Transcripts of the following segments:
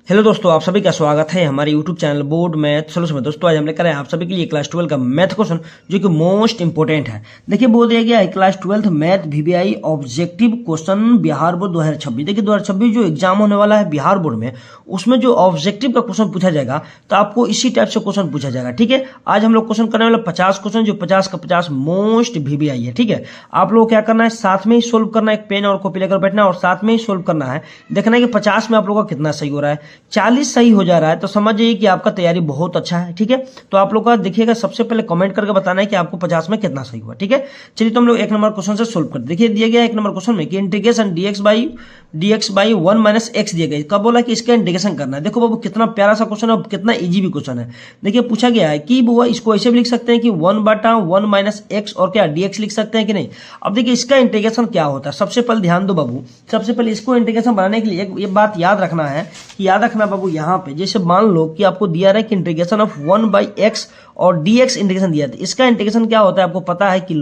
Hello दोस्तों, आप सभी का स्वागत है हमारे YouTube channel board math solution में। दोस्तों आज हम लेकर आए आप सभी के लिए क्लास 12 का मैथ क्वेश्चन जो कि मोस्ट इंपोर्टेंट है। देखिए बोल दिया गया है class 12 math VVI objective question Bihar board 2026। देखिए 2026 जो एग्जाम होने वाला है बिहार बोर्ड में, उसमें जो ऑब्जेक्टिव का क्वेश्चन पूछा जाएगा तो आपको इसी टाइप से क्वेश्चन पूछा जाएगा। ठीक है, आज हम लोग क्वेश्चन करने वाले 50 क्वेश्चन, जो 50 का 50 मोस्ट वीवीआई है। ठीक है, आप लोग क्या करना है, साथ में ही सोल्व करना है, एक पेन और कॉपी लेकर बैठना है और साथ में ही सोल्व करना है। देखना है कि 50 में आप लोगों का कितना सही हो रहा है। 40 सही हो जा रहा है तो समझ जाइए कि आपका तैयारी बहुत अच्छा है। ठीक है, तो आप लोग का देखिएगा, सबसे पहले कमेंट करके बताना है कि आपको 50 में कितना सही हुआ। ठीक है, चलिए तो हम लोग एक नंबर क्वेश्चन से सोल्व करते। देखिए दिया गया एक नंबर क्वेश्चन में कि integration dx by 1 minus x दिया गया। कब बोला कि इसका इंटीग्रेशन करना है। देखो बाबू कितना प्यारा सा क्वेश्चन है और कितना इजी भी क्वेश्चन है। देखिए पूछा गया है कि बुआ इसको ऐसे भी लिख सकते हैं कि 1/1 माइनस एक्स और क्या dx लिख सकते हैं कि नहीं। अब देखिए इसका इंटीग्रेशन क्या होता है, सबसे पहले ध्यान दो बाबू। सबसे पहले इसको इंटीग्रेशन बनाने के लिए एक बात याद रखना है कि याद रखना बाबू, यहाँ पे जैसे मान लो कि आपको दिया रहा है कि इंटीग्रेशन ऑफ 1/x और dx इंटीग्रेशन दिया था। इसका इंटीग्रेशन क्या होता है आपको पता है कि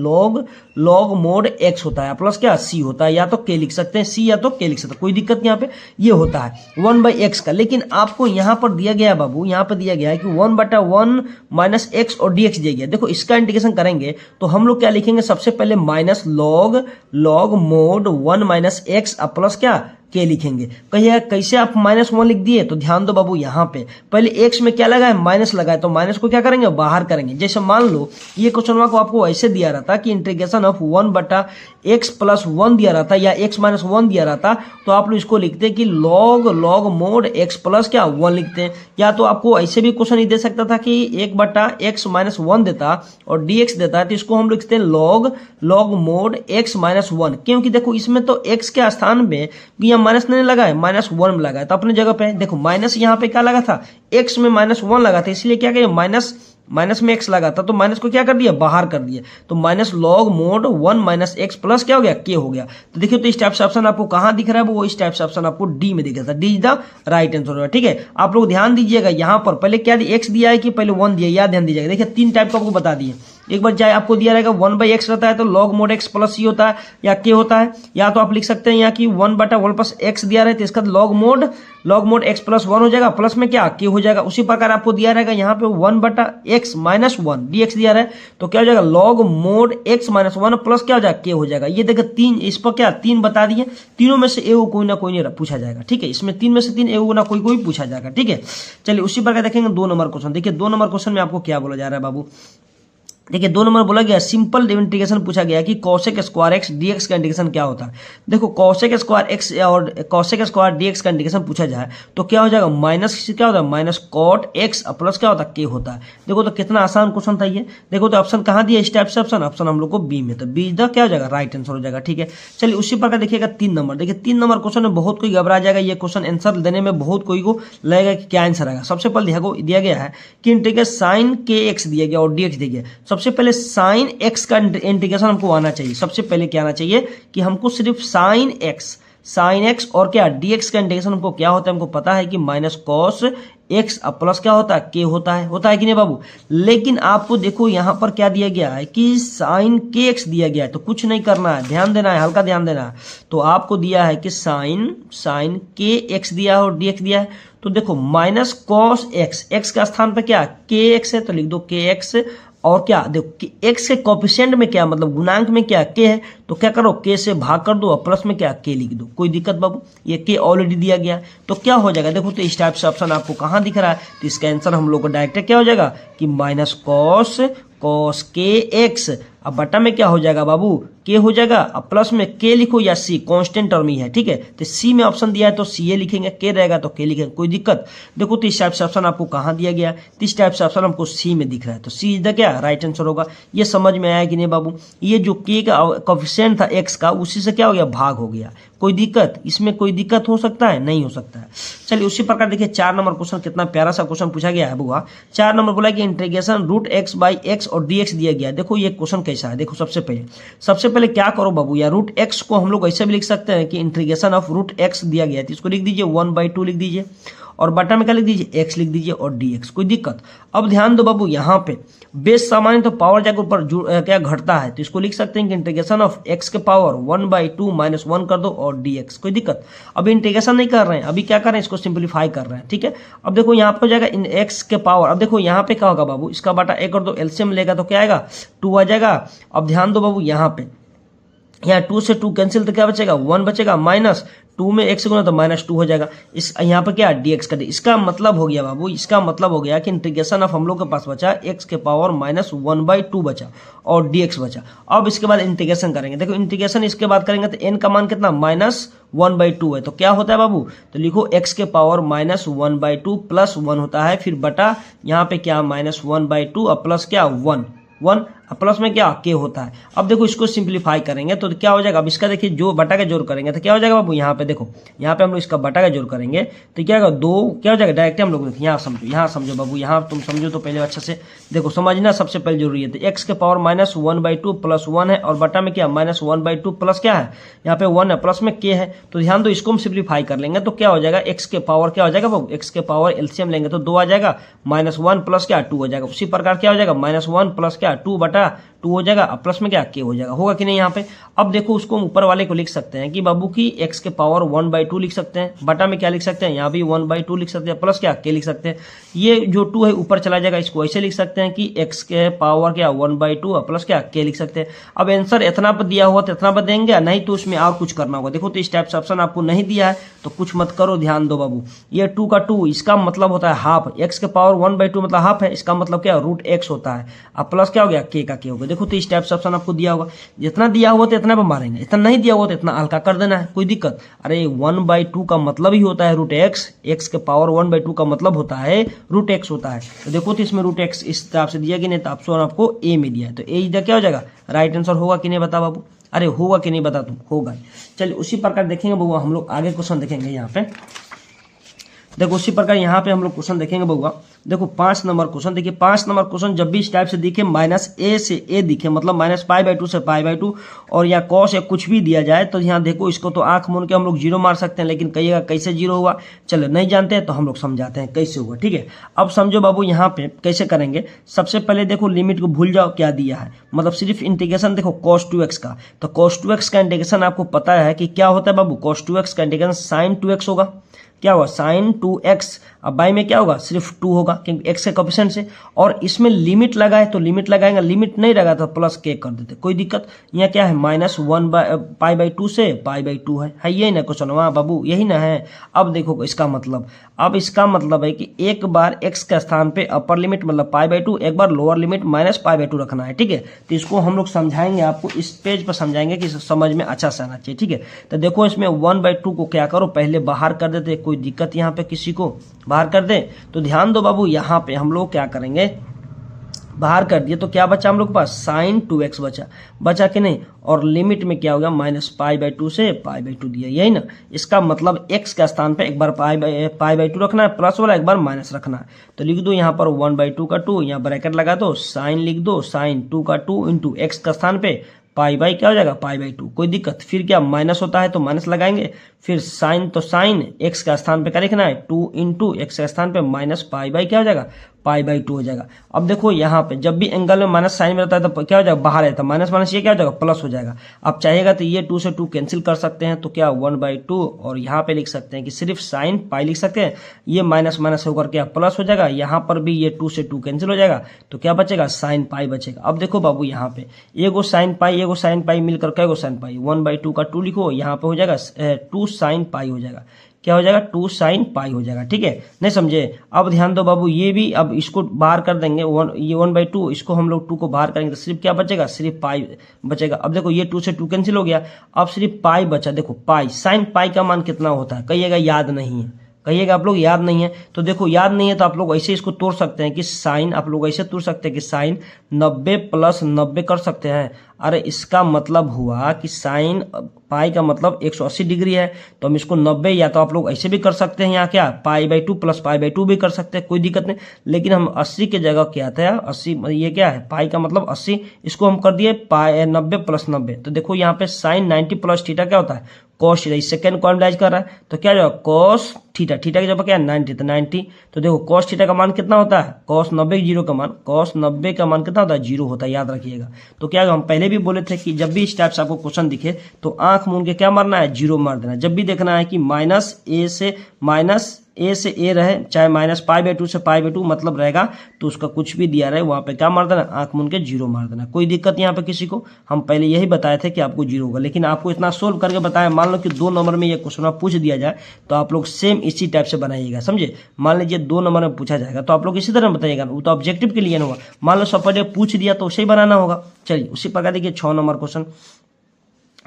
log मोड x होता है प्लस क्या c होता है, या तो k लिख सकते हैं, c या तो k लिख सकते हैं, कोई दिक्कत नहीं। यहाँ पे ये होता है 1/x का। लेकिन आपको यहाँ पर दिया गया है बाबू, यहाँ पर दिया गया है कि 1/1 माइनस एक्स और dx दिया गया। देखो इसका इंटीग्रेशन करेंगे तो हम लोग क्या लिखेंगे, सबसे पहले minus log mode 1 minus x plus क्या के लिखेंगे। कहिए कैसे आप -1 लिख दिए, तो ध्यान दो बाबू, यहाँ पे पहले x में क्या लगा है, माइनस लगा है, तो माइनस को क्या करेंगे, बाहर करेंगे। जैसे मान लो ये क्वेश्चन को आपको ऐसे दिया रहता कि इंटीग्रेशन ऑफ 1/x प्लस 1 दिया रहता या x माइनस 1 दिया रहता, तो आप लोग इसको लिखते कि log मोड x प्लस क्या 1 लिखते हैं। या तो आपको ऐसे भी क्वेश्चन ही दे सकता था कि 1/x माइनस 1 देता और dx देता है, तो इसको हम लिखते हैं log मोड x माइनस 1। क्योंकि देखो इसमें तो x के स्थान में माइनस नहीं लगा है, -1 में लगा है, तो अपने जगह पे देखो माइनस यहाँ पे क्या लगा था, x में -1 लगा था, इसलिए क्या करें माइनस में x लगा था तो माइनस को क्या कर दिया, बाहर कर दिया। तो minus log mode 1 minus x plus क्या हो गया, k हो गया। तो देखिए तो इस टाइप से ऑप्शन आपको कहां दिख रहा है, वो इस टाइप से ऑप्शन आपको डी में दिख रहा था। D is the right answer. ठीक है, आप लोग ध्यान दीजिएगा, यहाँ पर पहले क्या x दिया है कि पहले 1 दिया, याद ध्यान दीजिएगा। देखिए 3 टाइप का आपको बता दिए। एक बार चाहे आपको दिया रहेगा 1/x रहता है तो log mode x plus c होता है या k होता है, या तो आप लिख सकते हैं यहाँ की 1/1 प्लस x दिया रहे तो इसका log मोड x प्लस 1 हो जाएगा, प्लस में क्या k हो जाएगा। उसी प्रकार आपको दिया रहेगा यहाँ पे 1/x माइनस 1 dx दिया रहे तो क्या हो जाएगा, log mode x minus 1 plus क्या हो जाएगा, k हो जाएगा। ये देखिए 3, इस पर क्या 3 बता दिए, तीनों में से एगो कोई ना कोई नहीं पूछा जाएगा। ठीक है, इसमें 3 में से 3 एगो ना कोई पूछा जाएगा। ठीक है, चलिए उसी प्रकार देखेंगे 2 नंबर क्वेश्चन। देखिए 2 नंबर क्वेश्चन में आपको क्या बोला जा रहा है बाबू। देखिए 2 नंबर बोला गया सिंपल इंटीग्रेशन पूछा गया कि cosec स्क्वायर एक्स dx का इंटीग्रेशन क्या होता है। देखो cosec स्क्वायर एक्स और cosec स्क्वायर dx का इंटीग्रेशन पूछा जाए तो क्या हो जाएगा, माइनस क्या होता है, माइनस cot x प्लस क्या होता है, k होता है। देखो तो कितना आसान क्वेश्चन था ये। देखो तो ऑप्शन कहाँ दिया, इस टाइप से ऑप्शन हम लोग को बी में, तो बी द क्या हो जाएगा, राइट आंसर हो जाएगा। ठीक है, चलिए उसी प्रकार देखिएगा 3 नंबर। देखिए 3 नंबर क्वेश्चन में बहुत कोई घबरा जाएगा, ये क्वेश्चन आंसर देने में बहुत कोई को लगेगा कि क्या आंसर आएगा। सबसे पहले दिया गया है कि इंटीग्रेशन साइन kx दिया गया और dx दिया गया। सबसे पहले साइन x का इंटीग्रेशन हमको आना चाहिए। सबसे पहले क्या आना चाहिए कि हमको सिर्फ साइन x और क्या dx का इंटीग्रेशन हमको क्या होता है, हमको पता है कि माइनस कॉस x प्लस क्या होता है, k होता है कि नहीं बाबू। लेकिन आपको देखो यहाँ पर क्या दिया गया है कि साइन kx दिया गया है, तो कुछ नहीं करना है, ध्यान देना है, हल्का ध्यान देना है। तो आपको दिया है कि साइन kx दिया है और dx दिया है, तो देखो माइनस कॉस x का स्थान पे क्या kx है, तो लिख दो kx। और क्या देखो x के कोफिशिएंट में क्या मतलब गुणांक में क्या k है, तो क्या करो k से भाग कर दो और प्लस में क्या k लिख दो। कोई दिक्कत बाबू, ये k ऑलरेडी दिया गया तो क्या हो जाएगा। देखो तो इस टाइप से ऑप्शन आपको कहाँ दिख रहा है, तो इसका आंसर हम लोग को डायरेक्ट क्या हो जाएगा कि माइनस कॉस kx। अब बटा में क्या हो जाएगा बाबू, k हो जाएगा, अब प्लस में k लिखो या c, कांस्टेंट टर्म ही है। ठीक है, तो c में ऑप्शन दिया है तो ca लिखेंगे, k रहेगा तो k लिखेंगे, कोई दिक्कत। देखो तो इस टाइप से ऑप्शन आपको कहाँ दिया गया, तो इस टाइप से ऑप्शन हमको c में दिख रहा है, तो c इज द क्या राइट आंसर होगा। ये समझ में आया कि नहीं बाबू। ये जो k का कोफिशिएंट था x का, उसी से क्या हो गया, भाग हो गया। कोई दिक्कत, इसमें कोई दिक्कत हो सकता है, नहीं हो सकता है। चलिए उसी प्रकार देखिए 4 नंबर क्वेश्चन, कितना प्यारा सा क्वेश्चन पूछा गया है बुआ। 4 नंबर बोला कि इंटीग्रेशन √x बाई x और dx दिया गया। देखो ये क्वेश्चन कैसा है, देखो सबसे पहले क्या करो बाबू, या √x को हम लोग ऐसे भी लिख सकते हैं कि इंटीग्रेशन ऑफ √x दिया गया है, तो इसको लिख दीजिए 1/2 लिख दीजिए। और बटा में क्या लिख दीजिए, एक्स लिख दीजिए और dx, कोई दिक्कत। अब ध्यान दो बाबू, यहाँ पे बेस सामान्य तो पावर जाकर ऊपर क्या घटता है, तो इसको लिख सकते हैं कि इंटीग्रेशन ऑफ x के पावर 1/2 माइनस 1 कर दो और dx, कोई दिक्कत। अब इंटीग्रेशन नहीं कर रहे हैं, अभी क्या कर रहे हैं, इसको सिंप्लीफाई कर रहे हैं, ठीक है। अब देखो यहाँ पे हो जाएगा इन x के पावर, अब देखो यहाँ पे क्या होगा बाबू, इसका बटा एक कर दो, एलसीएम लेगा तो क्या आएगा 2 आ जाएगा। अब ध्यान दो बाबू, यहाँ पे यहाँ 2 से 2 कैंसिल तो क्या बचेगा 1 बचेगा, माइनस 2 में 1 से गुना तो -2 हो जाएगा। इस यहाँ पर क्या dx कर दे, इसका मतलब हो गया बाबू, इसका मतलब हो गया कि इंटीग्रेशन ऑफ हम लोग के पास बचा x के पावर -1/2 बचा और dx बचा। अब इसके बाद इंटीग्रेशन करेंगे, देखो इंटीग्रेशन इसके बाद करेंगे तो n का मान कितना -1/2 है, तो क्या होता है बाबू, तो लिखो x के पावर -1/2 प्लस 1 होता है, फिर बटा यहाँ पे क्या -1/2 और प्लस क्या 1 प्लस में क्या k होता है। अब देखो इसको सिंप्लीफाई करेंगे तो क्या हो जाएगा, अब इसका देखिए जो बटा का जोड़ करेंगे तो क्या हो जाएगा बाबू, यहाँ पे देखो, यहाँ पे हम लोग इसका बटा का जोड़ करेंगे तो क्या होगा 2 क्या हो जाएगा, डायरेक्ट हम लोग यहाँ समझो बाबू, यहाँ तुम समझो तो पहले अच्छा से देखो, समझना सबसे पहले जरूरी है। तो x के पावर -1/2 प्लस 1 है और बटा में क्या -1/2 प्लस क्या है, यहाँ पे 1 है, प्लस में k है, तो ध्यान दो इसको हम सिंप्लीफाई कर लेंगे तो क्या हो जाएगा, x के पावर क्या हो जाएगा बाबू, x के पावर एलसीएम लेंगे तो 2 आ जाएगा, -1 प्लस क्या 2 हो जाएगा। उसी प्रकार क्या हो जाएगा -1 प्लस क्या 2 बटा 2 हो जाएगा, प्लस में क्या k हो जाएगा, होगा कि नहीं यहाँ पे। अब देखो उसको ऊपर वाले को लिख सकते हैं कि बाबू की x के पावर 1/2 लिख सकते हैं, बटा में क्या लिख सकते हैं, यहाँ भी 1/2 लिख सकते हैं, प्लस क्या k लिख सकते हैं। ये जो 2 है ऊपर चला जाएगा, इसको ऐसे लिख सकते हैं कि x के पावर क्या 1/2 प्लस क्या k लिख सकते हैं। अब आंसर इतना पर दिया हुआ तो इतना पर देंगे, नहीं तो उसमें और कुछ करना होगा। देखो तो इस टाइप से ऑप्शन आपको नहीं दिया है तो कुछ मत करो, ध्यान दो बाबू। ये 2 का 2 इसका मतलब होता है हाफ, x के पावर 1/2 मतलब हाफ है, इसका मतलब क्या √x होता है, अब प्लस क्या हो गया k का k हो गया। देखो तो इस टाइप से ऑप्शन आपको दिया होगा, जितना दिया हुआ तो इतना पर मारेंगे, इतना नहीं दिया हुआ तो इतना हल्का कर देना है, कोई दिक्कत। अरे 1/2 का मतलब ही होता है √x, x के पावर 1/2 का मतलब होता है √x होता है। तो देखो तो इसमें √x इस तरह से दिया कि नहीं, तो ऑप्शन आपको ए में दिया है, तो ए इधर क्या हो जाएगा राइट आंसर होगा कि नहीं बता बाबू, अरे होगा कि नहीं बता तुम, होगा। चलिए उसी प्रकार देखेंगे बउआ, हम लोग आगे क्वेश्चन देखेंगे। यहाँ पे देखो उसी प्रकार यहाँ पे हम लोग क्वेश्चन देखेंगे बउआ। देखो 5 नंबर क्वेश्चन देखिए, 5 नंबर क्वेश्चन जब भी इस टाइप से दिखे -a से a दिखे, मतलब -π/2 से π/2 और या cos या कुछ भी दिया जाए, तो यहाँ देखो इसको तो आंख मूंद के हम लोग 0 मार सकते हैं, लेकिन कहिएगा कैसे 0 हुआ, चलो नहीं जानते हैं तो हम लोग समझाते हैं कैसे हुआ, ठीक है। अब समझो बाबू यहाँ पे कैसे करेंगे। सबसे पहले देखो लिमिट को भूल जाओ क्या दिया है, मतलब सिर्फ इंटीग्रेशन देखो cos 2x का, तो cos 2x का इंटीग्रेशन आपको पता है कि क्या होता है बाबू, cos 2x का इंटीग्रेशन sin 2x होगा, क्या होगा sin 2x, अब बाई में क्या होगा सिर्फ 2 होगा क्योंकि x के कोएफिशिएंट से, और इसमें लिमिट लगाए तो लिमिट लगाएंगे, लिमिट नहीं लगा तो प्लस k कर देते, कोई दिक्कत। यहाँ क्या है -1/π/2 से π/2 है यही ना क्वेश्चन वहाँ बाबू, यही ना है। अब देखो इसका मतलब, अब इसका मतलब है कि एक बार x के स्थान पे अपर लिमिट मतलब π/2, एक बार लोअर लिमिट -π/2 रखना है, ठीक है। तो इसको हम लोग समझाएंगे, आपको इस पेज पर समझाएंगे कि समझ में अच्छा से आना चाहिए, ठीक है। तो देखो इसमें 1/2 को क्या करो पहले बाहर कर देते, कोई दिक्कत यहाँ पे किसी को बाहर कर दे, तो ध्यान दो बाबू यहाँ पे हम लोग क्या करेंगे, बाहर कर दिए तो क्या बचा हम लोग के पास sin 2x बचा कि नहीं, और लिमिट में क्या हो गया -π/2 से π/2 दिया, यही ना। इसका मतलब x के स्थान पे एक बार π/2 रखना है, प्लस वाला एक बार माइनस रखना है, तो लिख दो यहाँ पर 1/2 का 2, यहाँ ब्रैकेट लगा दो, साइन लिख दो sin 2 का 2 इंटू x का स्थान पे क्या हो जाएगा π/2, कोई दिक्कत। फिर क्या माइनस होता है तो माइनस लगाएंगे, फिर साइन तो साइन x का स्थान पे क्या लिखना है 2 इंटू x के स्थान पे -π/, क्या हो जाएगा π/2 हो जाएगा। अब देखो यहाँ पे जब भी एंगल में माइनस साइन में रहता है तो क्या हो जाएगा बाहर रहता है, माइनस माइनस ये क्या हो जाएगा प्लस हो जाएगा। अब चाहेगा तो ये 2 से 2 कैंसिल कर सकते हैं, तो क्या 1/2, और यहाँ पे लिख सकते हैं कि सिर्फ साइन पाई लिख सकते हैं, ये माइनस माइनस होकर क्या प्लस हो जाएगा, यहाँ पर भी ये 2 से 2 कैंसिल हो जाएगा, तो क्या बचेगा साइन पाई बचेगा। अब देखो बाबू यहाँ पे एगो साइन पाई मिलकर क्या गो साइन पाई, 1/2 का 2 लिखो, यहाँ पे हो जाएगा 2 साइन पाई हो जाएगा, क्या हो जाएगा 2 साइन पाई हो जाएगा, ठीक है, नहीं समझे। अब ध्यान दो बाबू ये भी, अब इसको बाहर कर देंगे, ये 1/2, इसको हम लोग 2 को बाहर करेंगे तो सिर्फ क्या बचेगा, सिर्फ पाई बचेगा। अब देखो ये 2 से 2 कैंसिल हो गया, अब सिर्फ पाई बचा। देखो पाई, साइन पाई का मान कितना होता है, कहिएगा याद नहीं है, कहिएगा आप लोग याद नहीं है, तो देखो याद नहीं है तो आप लोग ऐसे इसको तोड़ सकते हैं कि साइन, आप लोग ऐसे तोड़ सकते हैं कि साइन 90 + 90 कर सकते हैं। अरे इसका मतलब हुआ कि साइन पाई का मतलब 180 डिग्री है, तो हम इसको 90, या तो आप लोग ऐसे भी कर सकते हैं, यहाँ क्या π/2 + π/2 भी कर सकते हैं, कोई दिक्कत नहीं। लेकिन हम 80 की जगह क्या था 80, ये क्या है पाई का मतलब 80, इसको हम कर दिए 90 + 90, तो देखो यहाँ पे साइन 90 + थीटा क्या होता है कॉस थीटा, सेकंड को एनालाइज कर रहा है तो क्या जाएगा कॉस थीटा, थीटा की जगह क्या है 90, तो 90। तो देखो कॉस थीटा का मान कितना होता है, कॉस 90 जीरो का मान, कॉस 90 का मान कितना होता है, जीरो होता है, याद रखिएगा। तो क्या हम पहले भी बोले थे कि जब भी इस टाइप से आपको क्वेश्चन दिखे तो आंख मूंद के क्या मारना है, जीरो मार देना। जब भी देखना है कि माइनस ए से ए रहे, चाहे -π/2 से π/2 मतलब रहेगा, तो उसका कुछ भी दिया रहे वहां पे क्या मार देना, आंख मूंद के जीरो मार देना। कोई दिक्कत यहाँ पे किसी को, हम पहले यही बताए थे कि आपको जीरो होगा, लेकिन आपको इतना सोल्व करके बताया। मान लो कि 2 नंबर में ये क्वेश्चन पूछ दिया जाए तो आप लोग सेम इसी टाइप से बनाइएगा, समझे। मान लीजिए 2 नंबर में पूछा जाएगा तो आप लोग इसी तरह बताइएगा, वो तो ऑब्जेक्टिव के लिए ना होगा। मान लो सपोज पूछ दिया तो उसे ही बनाना होगा। चलिए उसी प्रकार देखिए 6 नंबर क्वेश्चन।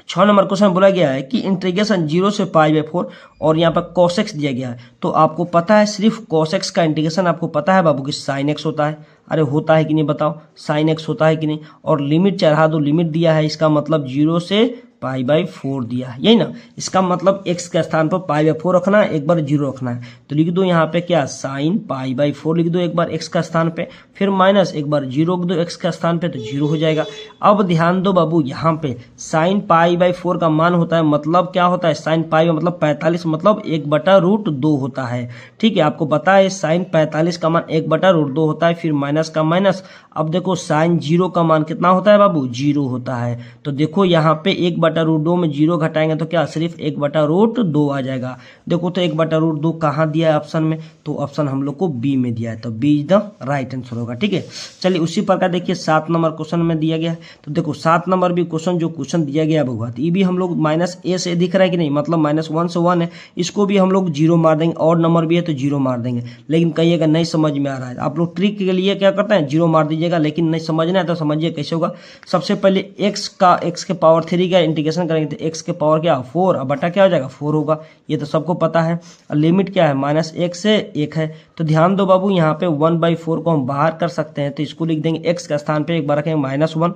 6 नंबर क्वेश्चन बोला गया है कि इंटीग्रेशन 0 से π/4 और यहाँ पर cos x दिया गया है। तो आपको पता है सिर्फ cos x का इंटीग्रेशन आपको पता है बाबू कि sin x होता है। अरे होता है कि नहीं बताओ, sin x होता है कि नहीं। और लिमिट चढ़ा दो, लिमिट दिया है, इसका मतलब 0 से π/4 दिया है, यही ना। इसका मतलब x के स्थान पर π/4 रखना है, एक बार 0 रखना है। तो लिख दो यहाँ पे क्या, sin π/4 लिख दो एक बार x का स्थान पे, फिर माइनस एक बार 0 लिख दो x का स्थान पे, तो 0 हो जाएगा। अब ध्यान दो बाबू यहाँ पे sin π/4 का मान होता है, मतलब क्या होता है, sin π मतलब 45 मतलब 1/√2 होता है। ठीक है, आपको पता है sin 45 का मान 1/√2 होता है, फिर माइनस का माइनस। अब देखो sin 0 का मान कितना होता है बाबू, 0 होता है। तो देखो यहाँ पे 1/√2 में 0 घटाएंगे तो क्या सिर्फ 1/√2 आ जाएगा। देखो तो 1/√2 कहाँ दिया है ऑप्शन में, तो ऑप्शन हम लोग को बी में दिया है, तो B is the right answer होगा। ठीक है, चलिए उसी प्रकार देखिए 7 नंबर क्वेश्चन में दिया गया है। तो देखो 7 नंबर भी क्वेश्चन जो क्वेश्चन दिया गया है ये भी हम लोग -a से दिख रहा है कि नहीं, मतलब -1 से 1 है, इसको भी हम लोग 0 मार देंगे। और नंबर भी है तो 0 मार देंगे। लेकिन कहिएगा नहीं समझ में आ रहा है, आप लोग ट्रिक के लिए क्या करते हैं, 0 मार दीजिएगा। लेकिन नहीं समझना है तो समझिए कैसे होगा। सबसे पहले x के पावर 3 का इंटीग्रेशन करेंगे तो x के पावर क्या 4, अब बटा क्या हो जाएगा 4 होगा, ये तो सबको पता है। और लिमिट क्या है -1 से 1 है। तो ध्यान दो बाबू यहाँ पे 1/4 को हम बाहर कर सकते हैं, तो इसको लिख देंगे x का स्थान पे एक बार रखेंगे -1,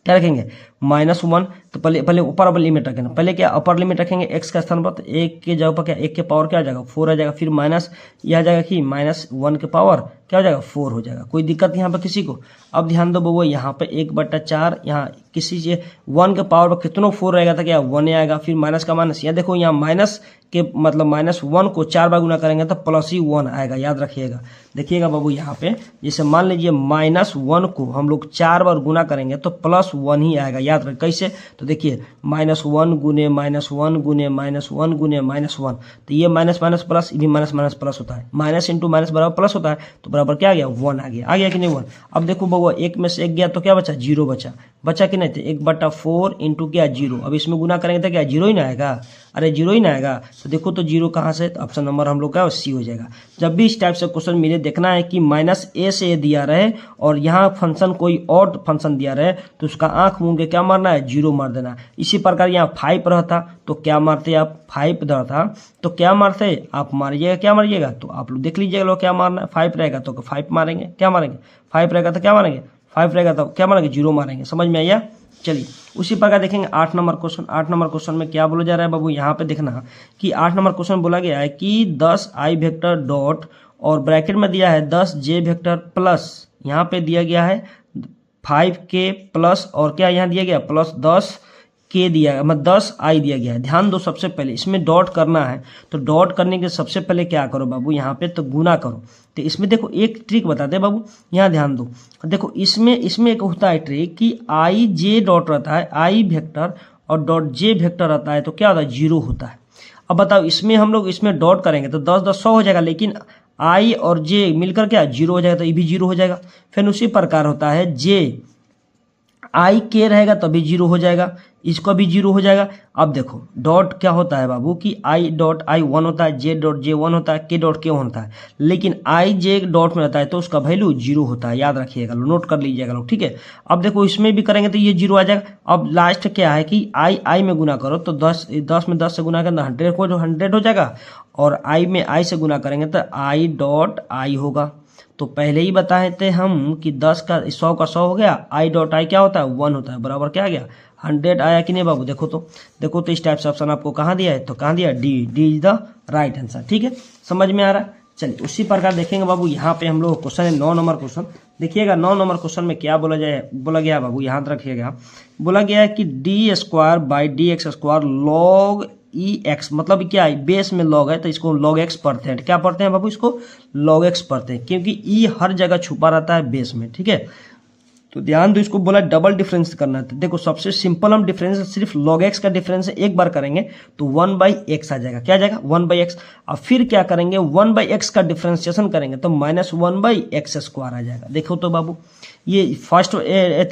क्या रखेंगे -1। तो पहले ऊपर लिमिट रखेंगे, पहले क्या अपर लिमिट रखेंगे x का स्थान पर, तो 1 के जगह पर क्या 1 के पावर क्या आ जाएगा 4 आ जाएगा, फिर माइनस यह आ जाएगा कि -1 के पावर क्या हो जाएगा 4 हो जाएगा। कोई दिक्कत यहाँ पे किसी को। अब ध्यान दो वो यहाँ पे 1/4, यहाँ किसी से 1 के पावर पर कितनों 4 रहेगा था क्या 1 आएगा, फिर माइनस का माइनस। यहाँ देखो यहाँ माइनस के मतलब -1 को 4 बार गुना करेंगे तो +1 आएगा, याद रखिएगा। देखिएगा बाबू यहाँ पे जैसे मान लीजिए -1 को हम लोग 4 बार गुना करेंगे तो +1 ही आएगा, याद रख कैसे। तो देखिए -1 गुने -1 गुने -1 गुने -1, तो ये माइनस माइनस प्लस, ये भी माइनस माइनस प्लस होता है, माइनस इंटू माइनस बराबर प्लस होता है, तो बराबर क्या आ गया 1 आ गया कि नहीं 1। अब देखो बउआ 1 में से 1 गया तो क्या बचा 0 बचा कि नहीं, तो 1/4 इंटू क्या 0। अब इसमें गुना करेंगे तो क्या 0 ही ना आएगा, अरे 0 ही ना आएगा। तो देखो तो 0 कहाँ से, तो ऑप्शन नंबर हम लोग का सी हो जाएगा। जब भी इस टाइप से क्वेश्चन मिले देखना है कि -a से a दिया रहे और यहाँ फंक्शन कोई और फंक्शन दिया रहे तो उसका आंख मूंद के क्या मारना है 0 मार देना। इसी प्रकार यहाँ 5 रहता तो क्या मारते आप, 5 रहता तो क्या मारते आप, मारिएगा क्या मारिएगा, तो आप लोग देख लीजिएगा लोग क्या मारना है। 5 रहेगा तो 5 मारेंगे, क्या मारेंगे 5 रहेगा तो क्या मारेंगे 5 रहेगा तो क्या मारेंगे 0 मारेंगे, समझ में आया। चलिए उसी प्रकार देखेंगे 8 नंबर क्वेश्चन। 8 नंबर क्वेश्चन में क्या बोला जा रहा है बाबू, यहाँ पे देखना कि 8 नंबर क्वेश्चन बोला गया है कि 10i वेक्टर डॉट और ब्रैकेट में दिया है 10j वेक्टर प्लस, यहाँ पे दिया गया है 5k प्लस और क्या यहाँ दिया गया प्लस 10k दिया है, मतलब 10i दिया गया है। ध्यान दो सबसे पहले इसमें डॉट करना है, तो डॉट करने के सबसे पहले क्या करो बाबू यहाँ पे तो गुना करो। तो इसमें देखो एक ट्रिक बताते हैं बाबू, यहाँ ध्यान दो। देखो इसमें एक होता है ट्रिक कि आई जे डॉट रहता है, आई वेक्टर और डॉट जे वेक्टर रहता है तो क्या होता है 0 होता है। अब बताओ इसमें हम लोग इसमें डॉट करेंगे तो 10 10 100 हो जाएगा, लेकिन आई और जे मिलकर क्या 0 हो जाएगा, तो ये भी 0 हो जाएगा। फिर उसी प्रकार होता है जे आई के रहेगा तभी 0 हो जाएगा, इसको भी 0 हो जाएगा। अब देखो डॉट क्या होता है बाबू कि आई डॉट आई 1 होता है, जे डॉट जे 1 होता है, के डॉट के 1 होता है, लेकिन आई जे डॉट में रहता है तो उसका वैल्यू 0 होता है, याद रखिएगा, नोट कर लीजिएगा लोग, ठीक है। अब देखो इसमें भी करेंगे तो ये 0 आ जाएगा। अब लास्ट क्या है कि आई में गुना करो तो 10 में 10 से गुना करें तो 100 को जो 100 हो जाएगा, और आई में आई से गुना करेंगे तो आई डॉट आई होगा। तो पहले ही बताए थे हम कि 10 का 100 का 100 हो गया, आई डॉट आई क्या होता है 1 होता है, बराबर क्या आ गया 100 आया कि नहीं बाबू। देखो तो इस टाइप से ऑप्शन आपको कहाँ दिया है, तो कहाँ दिया D is the right answer. ठीक है, समझ में आ रहा है। चलिए उसी प्रकार देखेंगे बाबू, यहाँ पे हम लोग क्वेश्चन है 9 नंबर क्वेश्चन। देखिएगा 9 नंबर क्वेश्चन में क्या बोला गया बाबू, यहाँ रखिएगा। बोला गया है कि D square by d x square log E x, मतलब क्या है, बेस में लॉग है तो इसको लॉग एक्स पढ़ते हैं। क्या पढ़ते हैं बाबू, इसको लॉग एक्स पढ़ते हैं, क्योंकि ई हर जगह छुपा रहता है बेस में, ठीक है। तो ध्यान दो, इसको बोला डबल डिफरेंस करना है। देखो सबसे सिंपल हम डिफरेंस सिर्फ log x का डिफरेंस एक बार करेंगे तो 1/x आ जाएगा। क्या आ जाएगा, 1/x। अब फिर क्या करेंगे, 1/x का डिफरेंशिएशन करेंगे तो -1/x² आ जाएगा। देखो तो बाबू, ये फर्स्ट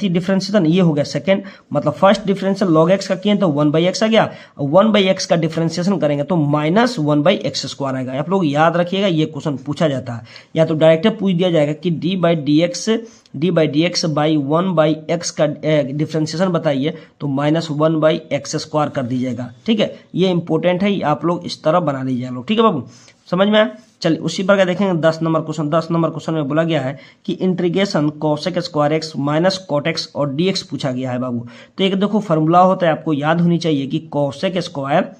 डिफरेंशिएशन ये हो गया। सेकंड मतलब फर्स्ट डिफरेंशियल log x का किए तो 1/x आ गया, 1/x का डिफरेंशिएशन करेंगे तो -1/x² आएगा। आप लोग याद रखिएगा, ये क्वेश्चन पूछा जाता है, या तो डायरेक्ट पूछ दिया जाएगा कि d/dx बाई 1/x का डिफरेंशिएशन बताइए तो -1/x² कर दीजिएगा, ठीक है। ये इंपॉर्टेंट है, आप लोग इस तरह बना लीजिएगा लोग, ठीक है बाबू, समझ में आया। चलिए उसी प्रकार देखेंगे 10 नंबर क्वेश्चन। 10 नंबर क्वेश्चन में बोला गया है कि integration cosec square x minus cot x और dx पूछा गया है बाबू। तो एक देखो फॉर्मूला होता है, आपको याद होनी चाहिए कि cosec स्क्वायर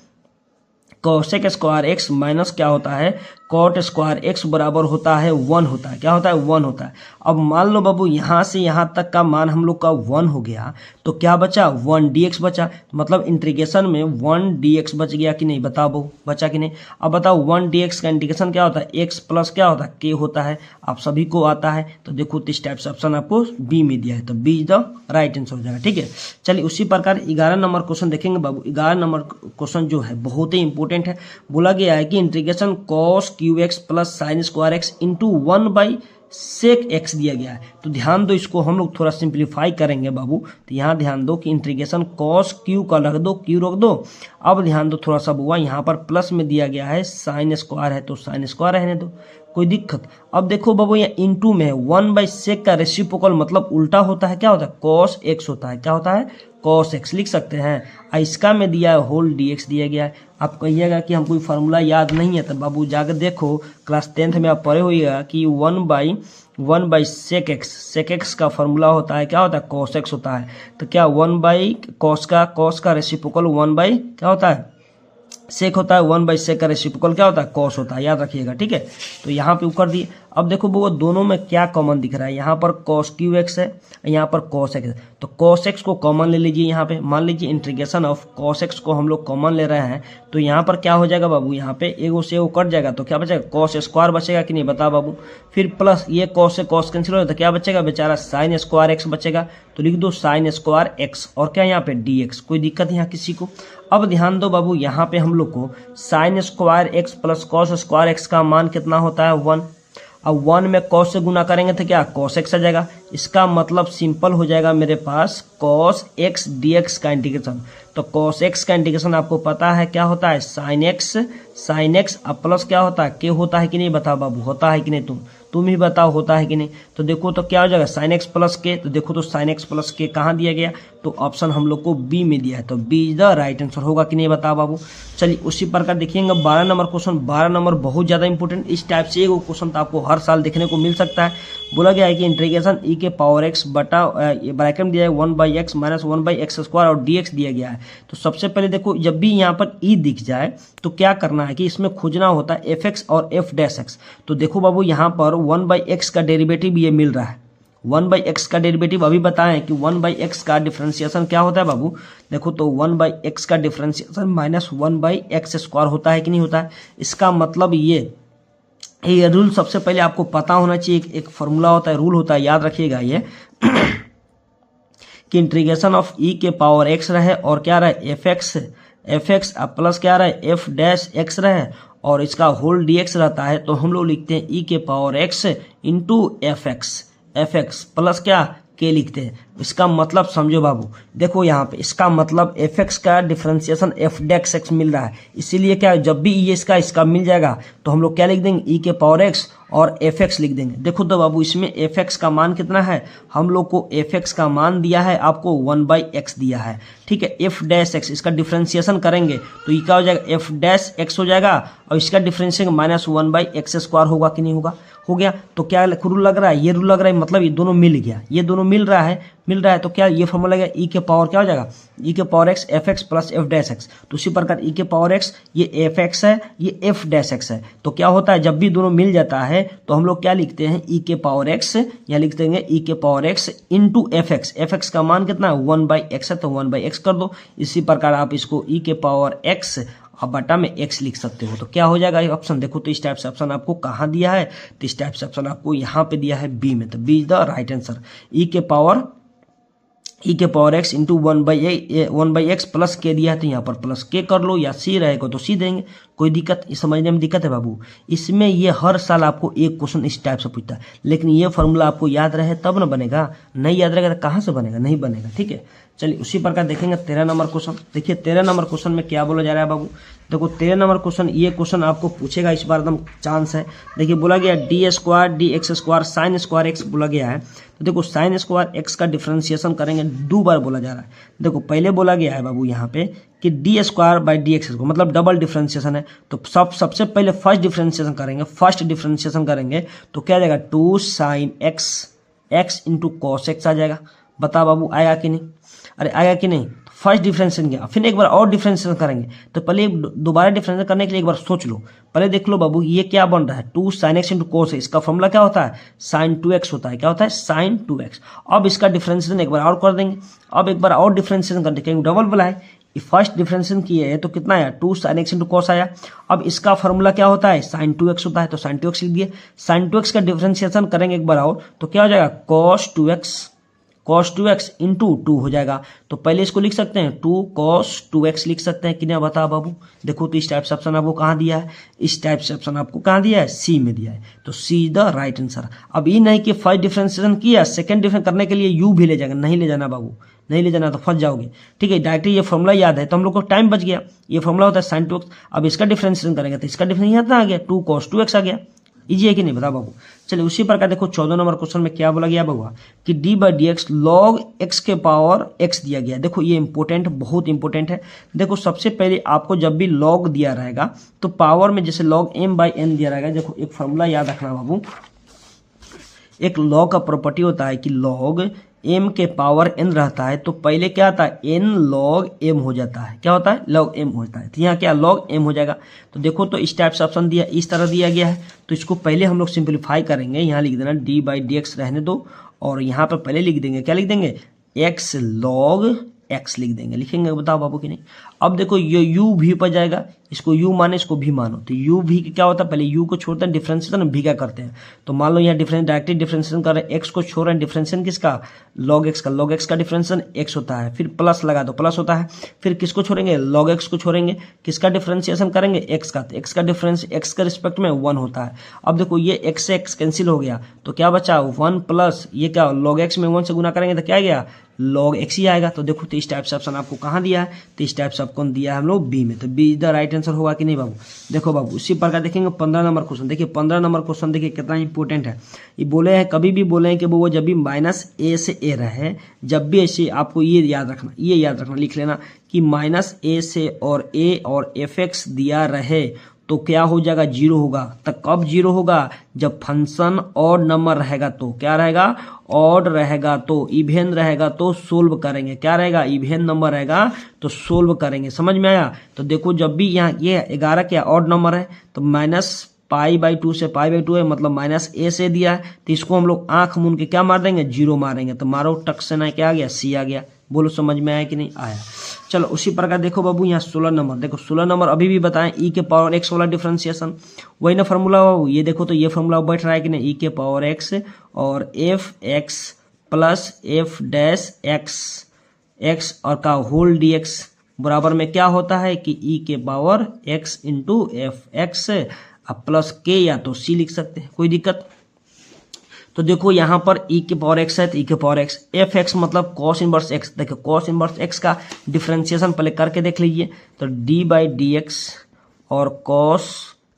एक्स माइनस क्या होता है, कॉट स्क्वायर एक्स बराबर होता है 1 होता है। क्या होता है, 1 होता है। अब मान लो बाबू यहाँ से यहाँ तक का मान हम लोग का 1 हो गया तो क्या बचा, 1 dx बचा। मतलब इंटीग्रेशन में 1 dx बच गया कि नहीं, बताओ बाबू, बचा कि नहीं। अब बताओ 1 dx का इंटीग्रेशन क्या होता है, x प्लस क्या होता है, k होता है। आप सभी को आता है तो देखो इस टाइप से ऑप्शन आपको बी में दिया है, तो B is the right answer हो जाएगा, ठीक है। चलिए उसी प्रकार 11 नंबर क्वेश्चन देखेंगे बाबू। 11 नंबर क्वेश्चन जो है बहुत ही इंपॉर्टेंट है। बोला गया है कि integration cos Q x plus sine square x into 1/sec x दिया गया है। तो ध्यान दो, इसको हम लोग थोड़ा सिंप्लीफाई करेंगे बाबू। तो यहाँ ध्यान दो कि इंटीग्रेशन cos क्यू का रख दो, क्यू रख दो। अब ध्यान दो थोड़ा सा बुआ, यहाँ पर प्लस में दिया गया है साइन स्क्वायर है तो साइन स्क्वायर रहने दो, कोई दिक्कत। अब देखो बाबू यहाँ इंटू में है, 1/sec का रेसिप्रोकल मतलब उल्टा होता है, क्या होता है, cos x होता है। क्या होता है, cos x लिख सकते हैं। इसका में दिया है होल dx दिया गया है। आप कहिएगा कि हम कोई फार्मूला याद नहीं है तो बाबू जाकर देखो, क्लास 10th में आप पढ़े होइएगा कि 1/sec x का फार्मूला होता है, क्या होता है, cos x होता है। तो क्या 1/cos का रेसिप्रोकल 1/ क्या होता है, सेक होता है। 1/sec का रेसिप्रोकल क्या होता है, cos होता है, याद रखिएगा, ठीक है। तो यहाँ पे ऊपर दिए। अब देखो वो दोनों में क्या कॉमन दिख रहा है, यहाँ पर cos क्यू एक्स है, यहाँ पर cos x है। तो cos x को कॉमन ले लीजिए। यहाँ पे मान लीजिए इंटीग्रेशन ऑफ cos x को हम लोग कॉमन ले रहे हैं तो यहाँ पर क्या हो जाएगा बाबू, यहाँ पे एगो से एगो कट जाएगा तो क्या बचेगा, cos स्क्वायर बचेगा कि नहीं, बता बाबू। फिर प्लस ये cos से cos कैंसिल हो जाए तो क्या बचेगा बेचारा, साइन स्क्वायर x बचेगा। तो लिख दो साइन स्क्वायर x और क्या यहाँ पे dx, कोई दिक्कत यहाँ किसी को। अब ध्यान दो बाबू, यहाँ पे हम लोग को sine square x plus cos square x का मान कितना होता है, 1। अब 1 में cos से गुना करेंगे तो क्या cos x आ जाएगा। इसका मतलब सिंपल हो जाएगा मेरे पास cos x dx का इंटीग्रेशन। तो cos x का इंटीग्रेशन आपको पता है क्या होता है, sin x अब प्लस क्या होता है, k होता है कि नहीं, बताओ बाबू, होता है कि नहीं, तुम ही बताओ होता है कि नहीं। तो देखो तो क्या हो जाएगा, sin x प्लस k। तो देखो तो sin x प्लस k कहाँ दिया गया, तो ऑप्शन हम लोग को बी में दिया है, तो B is the right answer होगा कि नहीं, बताओ बाबू। चलिए उसी प्रकार देखिएगा 12 नंबर क्वेश्चन। 12 नंबर बहुत ज्यादा इंपॉर्टेंट, इस टाइप से एक क्वेश्चन तो आपको हर साल देखने को मिल सकता है। बोला गया है कि इंटीग्रेशन e के पावर x बटा ब्रैकेट में दिया है 1/x माइनस 1/x² और dx दिया गया है। तो सबसे पहले देखो, जब भी यहाँ पर e दिख जाए तो क्या करना है कि इसमें खोजना होता है fx और f'(x). तो देखो बाबू यहाँ पर 1/x का डेरिवेटिव ये मिल रहा है, 1/x का डेरिवेटिव अभी बताएं कि 1/x का डिफरेंशिएशन क्या होता है बाबू। देखो तो 1/x का डिफरेंशिएशन माइनस 1/x² होता है कि नहीं होता है। इसका मतलब ये रूल सबसे पहले आपको पता होना चाहिए। एक फार्मूला होता है, रूल होता है, याद रखिएगा ये कि इंटीग्रेशन ऑफ e के पावर x रहे और क्या रहे fx प्लस क्या रहे f'(x) रहे और इसका होल dx रहता है। तो हम लोग लिखते हैं e के power x into fx plus क्या k लिखते हैं। इसका मतलब समझो बाबू, देखो यहाँ पे इसका मतलब fx का डिफरेंशिएशन f'(x) मिल रहा है, इसीलिए क्या जब भी ये इसका मिल जाएगा तो हम लोग क्या लिख देंगे, e के पावर x और fx लिख देंगे। देखो तो बाबू इसमें fx का मान कितना है, हम लोग को fx का मान दिया है आपको 1/x दिया है, ठीक है। f'(x) इसका डिफरेंशिएशन करेंगे तो ये क्या हो जाएगा, f'(x) हो जाएगा और इसका डिफरेंशिएशन माइनस 1/x² होगा कि नहीं होगा, हो गया। तो क्या रूल लग रहा है, ये रूल लग रहा है, मतलब ये दोनों मिल गया, ये दोनों मिल रहा है मिल रहा है, तो क्या ये फॉर्मूला गया ई के पावर क्या हो जाएगा, ई के power x F x plus F dash x. तो उसी प्रकार ई के पावर एक्स ये एफ एक्स है, ये एफ डैश एक्स है। तो क्या होता है जब भी दोनों मिल जाता है तो हम लोग क्या लिखते हैं, ई के पावर एक्स, या लिख देंगे ई के power x into F x. F x का मान कितना है 1/x है, तो 1/x कर दो। इसी प्रकार आप इसको ई के पावर एक्स अब बटा में x लिख सकते हो। तो क्या हो जाएगा ये ऑप्शन, देखो तो इस टाइप से ऑप्शन आपको कहाँ दिया है, तो इस टाइप से ऑप्शन आपको यहाँ पे दिया है बी में, तो B is the right answer. E के power x into 1/x plus के दिया है, तो यहाँ पर प्लस के कर लो, या सी रहेगा तो सी देंगे, कोई दिक्कत, समझने में दिक्कत है बाबू। इसमें ये हर साल आपको एक क्वेश्चन इस टाइप से पूछता है, लेकिन ये फॉर्मूला आपको याद रहे तब ना बनेगा, नहीं याद रहेगा तो कहाँ से बनेगा, नहीं बनेगा, ठीक है। चलिए उसी प्रकार देखेंगे 13 नंबर क्वेश्चन। देखिए 13 नंबर क्वेश्चन में क्या बोला जा रहा है बाबू, देखो 13 नंबर क्वेश्चन, ये क्वेश्चन आपको पूछेगा इस बार एकदम चांस है। देखिए बोला गया D square D x square sine square x बोला गया है। तो देखो साइन स्क्वायर एक्स का डिफ्रेंसिएशन करेंगे, 2 बार बोला जा रहा है। देखो पहले बोला गया है बाबू यहाँ पे कि D square by d x को मतलब डबल डिफ्रेंसिएशन है, तो सबसे पहले फर्स्ट डिफ्रेंसिएशन करेंगे तो क्या आ जाएगा 2 sine x into cos x आ जाएगा। बता बाबू आएगा कि नहीं, अरे आएगा कि नहीं। फर्स्ट डिफरेंशिएशन किया, फिर एक बार और डिफरेंशिएशन करेंगे, तो पहले दोबारा डिफरेंशिएशन करने के लिए एक बार सोच लो, पहले देख लो बाबू ये क्या बन रहा है 2 sin x इंटू कोस, इसका फॉर्मूला क्या होता है sin 2x होता है, क्या होता है sin 2x। अब इसका डिफरेंशिएशन एक बार और कर देंगे, अब एक बार और डिफरेंशिएशन कर देंगे, डबल बोला है, फर्स्ट डिफरेंशिएशन किए है तो कितना आया 2 sin x इंटू कोस आया। अब इसका फॉर्मूला क्या होता है sin 2x होता है, तो sin 2x लिख दिए। sin 2x का डिफरेंशिएशन करेंगे एक बार और, तो क्या हो जाएगा cos 2x इंटू 2 हो जाएगा। तो पहले इसको लिख सकते हैं 2 cos 2x लिख सकते हैं कि नहीं, बता बाबू। देखो तो इस टाइप से ऑप्शन आपको कहाँ दिया है, इस टाइप से ऑप्शन आपको कहाँ दिया है, सी में दिया है, तो सी इज द राइट आंसर। अब ये नहीं कि फर्स्ट डिफरेंशिएशन किया, सेकंड डिफरेंस करने के लिए यू भी ले जाएगा, नहीं ले जाना बाबू, नहीं ले जाना तो फंस जाओगे, ठीक है। डायरेक्टली ये फॉर्मूला याद है तो हम लोग को टाइम बच गया। ये फॉर्मूला होता है sin 2x, अब इसका डिफरेंशिएशन करेंगे तो इसका डिफरेंस यहाँ आ गया 2 cos 2x आ गया। इजी है कि नहीं बता बाबू। चलिए उसी प्रकार देखो 14 नंबर क्वेश्चन में क्या बोला गया बाबू कि d by d x log x के पावर एक्स दिया गया। देखो ये इंपॉर्टेंट, बहुत इंपॉर्टेंट है। देखो सबसे पहले आपको जब भी लॉग दिया रहेगा तो पावर में जैसे लॉग m बाई n दिया रहेगा, देखो एक फॉर्मूला याद रखना बाबू, एक लॉग का प्रॉपर्टी होता है कि लॉग m के पावर n रहता है तो पहले क्या आता है n log m हो जाता है, क्या होता है log m होता है, तो यहाँ क्या log m हो जाएगा। तो देखो तो इस टाइप से ऑप्शन दिया, इस तरह दिया गया है, तो इसको पहले हम लोग सिंप्लीफाई करेंगे। यहाँ लिख देना d बाई डी एक्स रहने दो, और यहाँ पर पहले लिख देंगे, क्या लिख देंगे x log x लिख देंगे, लिखेंगे बताओ बाबू कि नहीं। अब देखो ये u भी ऊपर जाएगा, इसको u माने इसको भी मानो, तो u भी क्या होता है, पहले u को छोड़ते हैं डिफरेंशिएशन भी क्या करते हैं, तो मान लो यहाँ डायरेक्टली डिफरेंशिएशन कर रहे हैं, x को छोड़ रहे हैं, डिफरेंशिएशन किसका log x का डिफरेंशिएशन x होता है, फिर प्लस लगा दो प्लस होता है, फिर किसको छोड़ेंगे log x को छोड़ेंगे, किसका डिफरेंशिएशन करेंगे x का, तो x का डिफरेंस x के रिस्पेक्ट में 1 होता है। अब देखो ये x से x कैंसिल हो गया, तो क्या बचा 1 प्लस ये क्या log x में 1 से गुना करेंगे तो क्या गया log x ही आएगा। तो देखो तो इस टाइप से ऑप्शन आपको कहाँ दिया है, तो इस टाइप से आपको दिया है हम लोग बी में, तो B is the right answer होगा कि नहीं बाबू। देखो बाबू उसी प्रकार देखेंगे 15 नंबर क्वेश्चन। देखिए 15 नंबर क्वेश्चन देखिए कितना इंपॉर्टेंट है। ये बोले हैं कभी भी बोले हैं कि वो जब भी माइनस ए से ए रहे, जब भी ऐसे आपको ये याद रखना लिख लेना कि माइनस ए से और ए और एफ एक्स दिया रहे तो क्या हो जाएगा 0 होगा। तो कब 0 होगा, जब फंक्शन ऑड नंबर रहेगा, तो क्या रहेगा ऑड रहेगा, तो इवेन रहेगा तो सोल्व करेंगे, क्या रहेगा इवेन नंबर रहेगा तो सोल्व करेंगे, समझ में आया। तो देखो जब भी यहाँ ये 11 क्या ऑड नंबर है तो माइनस π/2 से π/2 है, मतलब माइनस ए से दिया है, तो इसको हम लोग आंख मूंद के क्या मार देंगे 0 मारेंगे, तो मारो टक से ना क्या आ गया सी आ गया। बोलो समझ में आया कि नहीं आया। चलो उसी प्रकार देखो बाबू यहाँ 16 नंबर, देखो 16 नंबर अभी भी बताएं ई के पावर एक्स वाला डिफरेंशिएशन, वही ना फॉर्मूला बाबू। ये देखो तो ये फॉर्मूला बैठ रहा है कि नहीं, ई के पावर एक्स और F x plus F dash x और का होल डी एक्स बराबर में क्या होता है कि ई के power x into F x plus के, या तो सी लिख सकते हैं, कोई दिक्कत। तो देखो यहाँ पर ई के पावर एक्स है तो ई के पावर एक्स, एफ एक्स मतलब कॉस इनवर्स एक्स। देखो कॉस इनवर्स एक्स का डिफरेंशिएशन पहले करके देख लीजिए, तो डी बाई डी एक्स और कॉस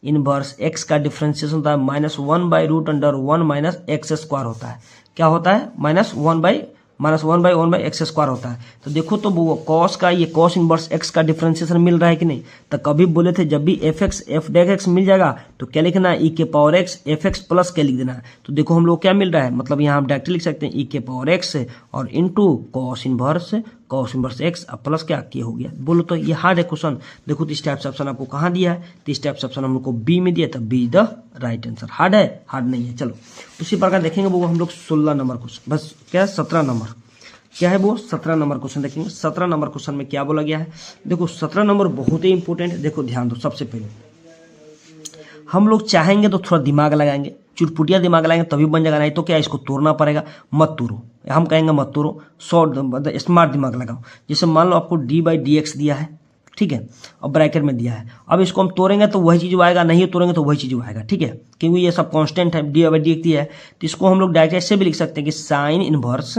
इनवर्स एक्स का डिफरेंशिएशन होता है -1/√(1 - x² होता है, क्या होता है -1/√(1 -1/x स्क्वायर होता है। तो देखो तो वो कॉस का ये कॉस इनवर्स x का डिफरेंशिएशन मिल रहा है कि नहीं। तो कभी बोले थे जब भी f(x) मिल जाएगा तो क्या लिखना है, e⁻x fx प्लस क्या लिख देना है। तो देखो हम लोग क्या मिल रहा है, मतलब यहाँ हम डायरेक्ट लिख सकते हैं e⁻x और इंटू कॉस इनवर्स x अब प्लस क्या हो गया। बोलो तो ये हार्ड है क्वेश्चन। देखो तो इस टाइप से ऑप्शन आपको कहाँ दिया है, तो इस टाइप से ऑप्शन हम लोग को बी में दिया, तो B is the right answer. Hard है, हार्ड नहीं है। चलो उसी प्रकार देखेंगे वो हम लोग 16 नंबर क्वेश्चन, बस क्या 17 नंबर क्या है वो 17 नंबर क्वेश्चन देखेंगे। 17 नंबर क्वेश्चन में क्या बोला गया है, देखो 17 नंबर बहुत ही इंपॉर्टेंट है। देखो ध्यान दो, सबसे पहले हम लोग चाहेंगे तो थोड़ा दिमाग लगाएंगे, चुटपुटिया दिमाग लगाएंगे तभी बन जाएगा, नहीं तो क्या इसको तोड़ना पड़ेगा। मत तोड़ो, हम कहेंगे मत तोड़ो, स्मार्ट दिमाग लगाओ। जैसे मान लो आपको d/dx दिया है, ठीक है, और ब्रैकेट में दिया है। अब इसको हम तोड़ेंगे तो वही चीज आएगा, नहीं तोड़ेंगे तो वही चीज आएगा, ठीक है, क्योंकि ये सब कांस्टेंट है। d/dx दिया है तो इसको हम लोग डायरेक्ट ऐसे भी लिख सकते हैं कि साइन इनवर्स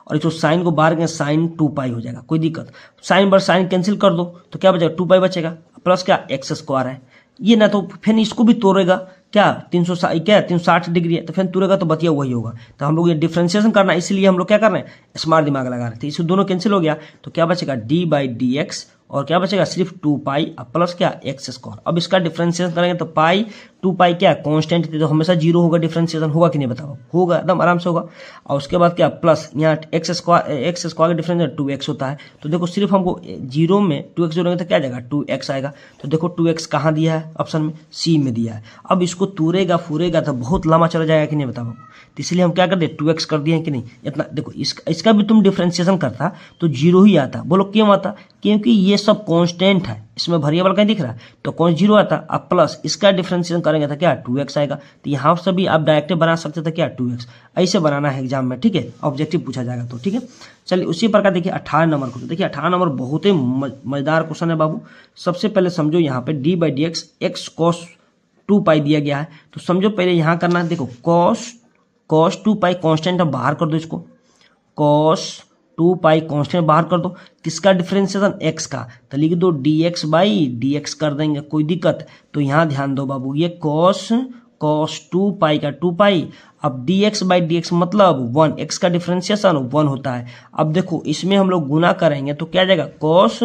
और इसको साइन को बाहर के साइन 2π हो जाएगा, कोई दिक्कत। साइन इनवर्स साइन कैंसिल कर दो तो क्या बचेगा, 2π बचेगा, प्लस क्या x स्क्वायर है ये ना, तो फिर इसको भी तोड़ेगा क्या 360 डिग्री है, तो फिर तोड़ेगा तो बतिया वही होगा। तो हम लोग ये डिफरेंशिएशन करना है, इसलिए हम लोग क्या कर रहे हैं, स्मार्ट दिमाग लगा रहे थे। इसको दोनों कैंसिल हो गया तो क्या बचेगा d/dx और क्या बचेगा सिर्फ 2π प्लस क्या x स्क्वायर। अब इसका डिफरेंशिएशन करेंगे तो पाई 2π क्या कांस्टेंट थी तो हमेशा जीरो होगा, डिफरेंशिएशन होगा कि नहीं बताओ, होगा, एकदम आराम से होगा। और उसके बाद क्या प्लस यहाँ x स्क्वायर का डिफरेंस 2x होता है। तो देखो सिर्फ हमको जीरो में 2x जोड़ेंगे तो क्या जाएगा 2x आएगा। तो देखो 2x कहाँ दिया है, ऑप्शन में सी में दिया है। अब इसको तूरेगा फूरेगा तो बहुत लंबा चला जाएगा कि नहीं बताओ, तो इसलिए हम क्या कर दे 2x कर दिए कि नहीं इतना। देखो इसका भी तुम डिफरेंशिएशन करता तो जीरो ही आता। बोलो क्यों आता, क्योंकि ये सब कांस्टेंट है, इसमें वेरिएबल कहीं दिख रहा है तो कौन जीरो आता। अब प्लस इसका डिफरेंशिएशन करेंगे तो क्या 2x आएगा। तो यहाँ से भी आप डायरेक्ट बना सकते थे क्या 2x, ऐसे बनाना है एग्जाम में, ठीक है, ऑब्जेक्टिव पूछा जाएगा तो, ठीक है। चलिए उसी प्रकार देखिए 18 नंबर क्वेश्चन। देखिए 18 नंबर बहुत ही मजेदार क्वेश्चन है बाबू। सबसे पहले समझो यहाँ पे d/dx x cos 2π दिया गया है, तो समझो पहले यहाँ करना है। देखो cos 2π कांस्टेंट है, बाहर कर दो इसको, cos 2π कांस्टेंट बाहर कर दो, किसका डिफरेंशिएशन x का, तो लिख दो dx/dx कर देंगे, कोई दिक्कत। तो यहाँ ध्यान दो बाबू, ये cos 2π का 2π, अब dx/dx मतलब 1, x का डिफरेंशिएशन 1 होता है। अब देखो इसमें हम लोग गुना करेंगे तो क्या जाएगा cos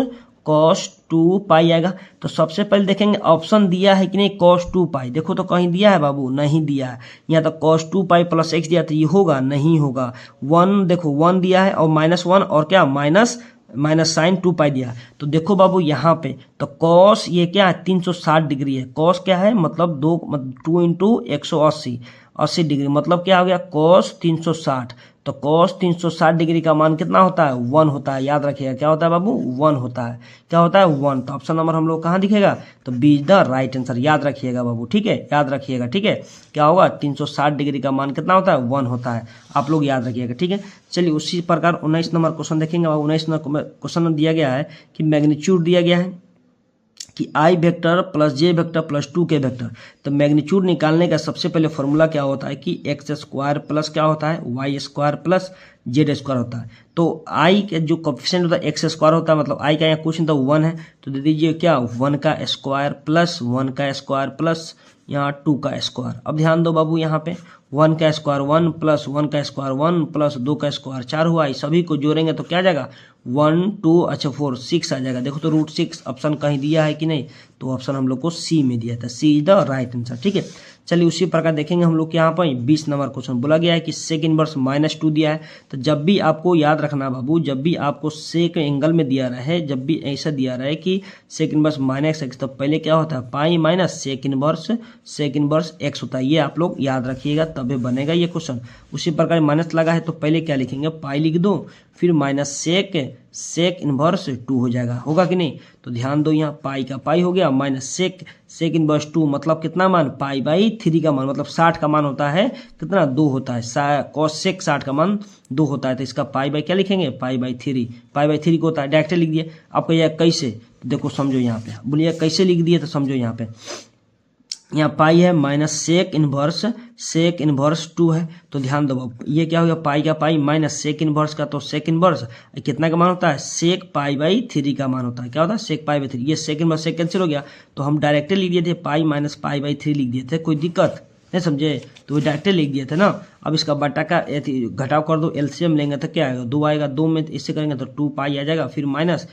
2π आएगा। तो सबसे पहले देखेंगे ऑप्शन दिया है कि नहीं cos 2π, देखो तो कहीं दिया है बाबू, नहीं दिया है। यहाँ तो cos 2π प्लस x दिया तो ये होगा, नहीं होगा। 1 देखो 1 दिया है और -1 और क्या माइनस साइन 2π दिया। तो देखो बाबू यहाँ पे तो cos ये क्या है 360 डिग्री है, cos क्या है मतलब 2 × 180 80 डिग्री, मतलब क्या हो गया cos 360। तो cos 360 डिग्री का मान कितना होता है 1 होता है, याद रखिएगा क्या होता है बाबू 1 होता है, क्या होता है 1। तो ऑप्शन नंबर हम लोग कहाँ दिखेगा, तो B is the right answer, याद रखिएगा बाबू, ठीक है, याद रखिएगा, ठीक है। क्या होगा 360 डिग्री का मान कितना होता है 1 होता है, आप लोग याद रखिएगा, ठीक है। चलिए उसी प्रकार 19 नंबर क्वेश्चन देखेंगे। 19 नंबर क्वेश्चन में दिया गया है कि मैग्नीट्यूड दिया गया है कि i vector plus j vector plus 2k vector. तो मैग्नीट्यूड निकालने का सबसे पहले फॉर्मूला क्या होता है कि x स्क्वायर प्लस क्या होता है y square plus z square होता है। तो i के जो कोफिशिएंट होता है x स्क्वायर होता है, मतलब i का यहाँ कुछ नहीं तो 1 है, तो दे दीजिए क्या 1 का स्क्वायर प्लस 1 का स्क्वायर प्लस यहाँ 2 का स्क्वायर। अब ध्यान दो बाबू यहाँ पे 1 का स्क्वायर 1 प्लस 1 का स्क्वायर 1 प्लस 2 का स्क्वायर 4 हुआ। इस सभी को जोड़ेंगे तो क्या आ जाएगा 1 2 अच्छा 4 6 आ जाएगा। देखो तो √6 ऑप्शन कहीं दिया है कि नहीं, तो ऑप्शन हम लोग को सी में दिया था, सी इज द राइट आंसर, ठीक है। चलिए उसी प्रकार देखेंगे हम लोग के यहाँ पर 20 नंबर क्वेश्चन बोला गया है कि सेक इनवर्स -2 दिया है। तो जब भी आपको याद रखना बाबू, जब भी आपको सेक एंगल में दिया रहे, जब भी ऐसा दिया रहे कि सेक इनवर्स -x, तो पहले क्या होता है pi minus sec inverse x होता है। ये आप लोग याद रखिएगा तभी बनेगा ये क्वेश्चन। उसी प्रकार माइनस लगा है तो पहले क्या लिखेंगे पाई लिख दो, फिर माइनस सेक इनवर्स 2 हो जाएगा, होगा कि नहीं। तो ध्यान दो यहाँ पाई का पाई हो गया माइनस सेक इनवर्स 2 मतलब कितना मान π/3 का मान, मतलब 60 का मान होता है कितना 2 होता है, cos सेक 60 का मान 2 होता है। तो इसका पाई क्या लिखेंगे π/3 को होता है, डायरेक्ट लिख दिए। आपको यह कैसे, तो देखो समझो यहाँ पे, बोलिए कैसे लिख दिए, तो समझो यहाँ पे यहाँ पाई है माइनस सेक इनवर्स 2 है। तो ध्यान दो ये क्या हो गया पाई का पाई माइनस सेक इनवर्स का, तो सेक इनवर्स कितना का मान होता है सेक π/3 का मान होता है, क्या होता है सेक π/3। ये सेक इनवर्स सेक कैंसिल हो गया तो हम डायरेक्टली लिख दिए थे पाई माइनस π/3 लिख दिए थे, कोई दिक्कत नहीं समझे, तो डायरेक्ट लिख दिए थे ना। अब इसका बटा का घटाव कर दो, एलसीएम लेंगे तो क्या आएगा, 2 आएगा, 2 में इससे करेंगे तो 2 पाई आ जाएगा, फिर माइनस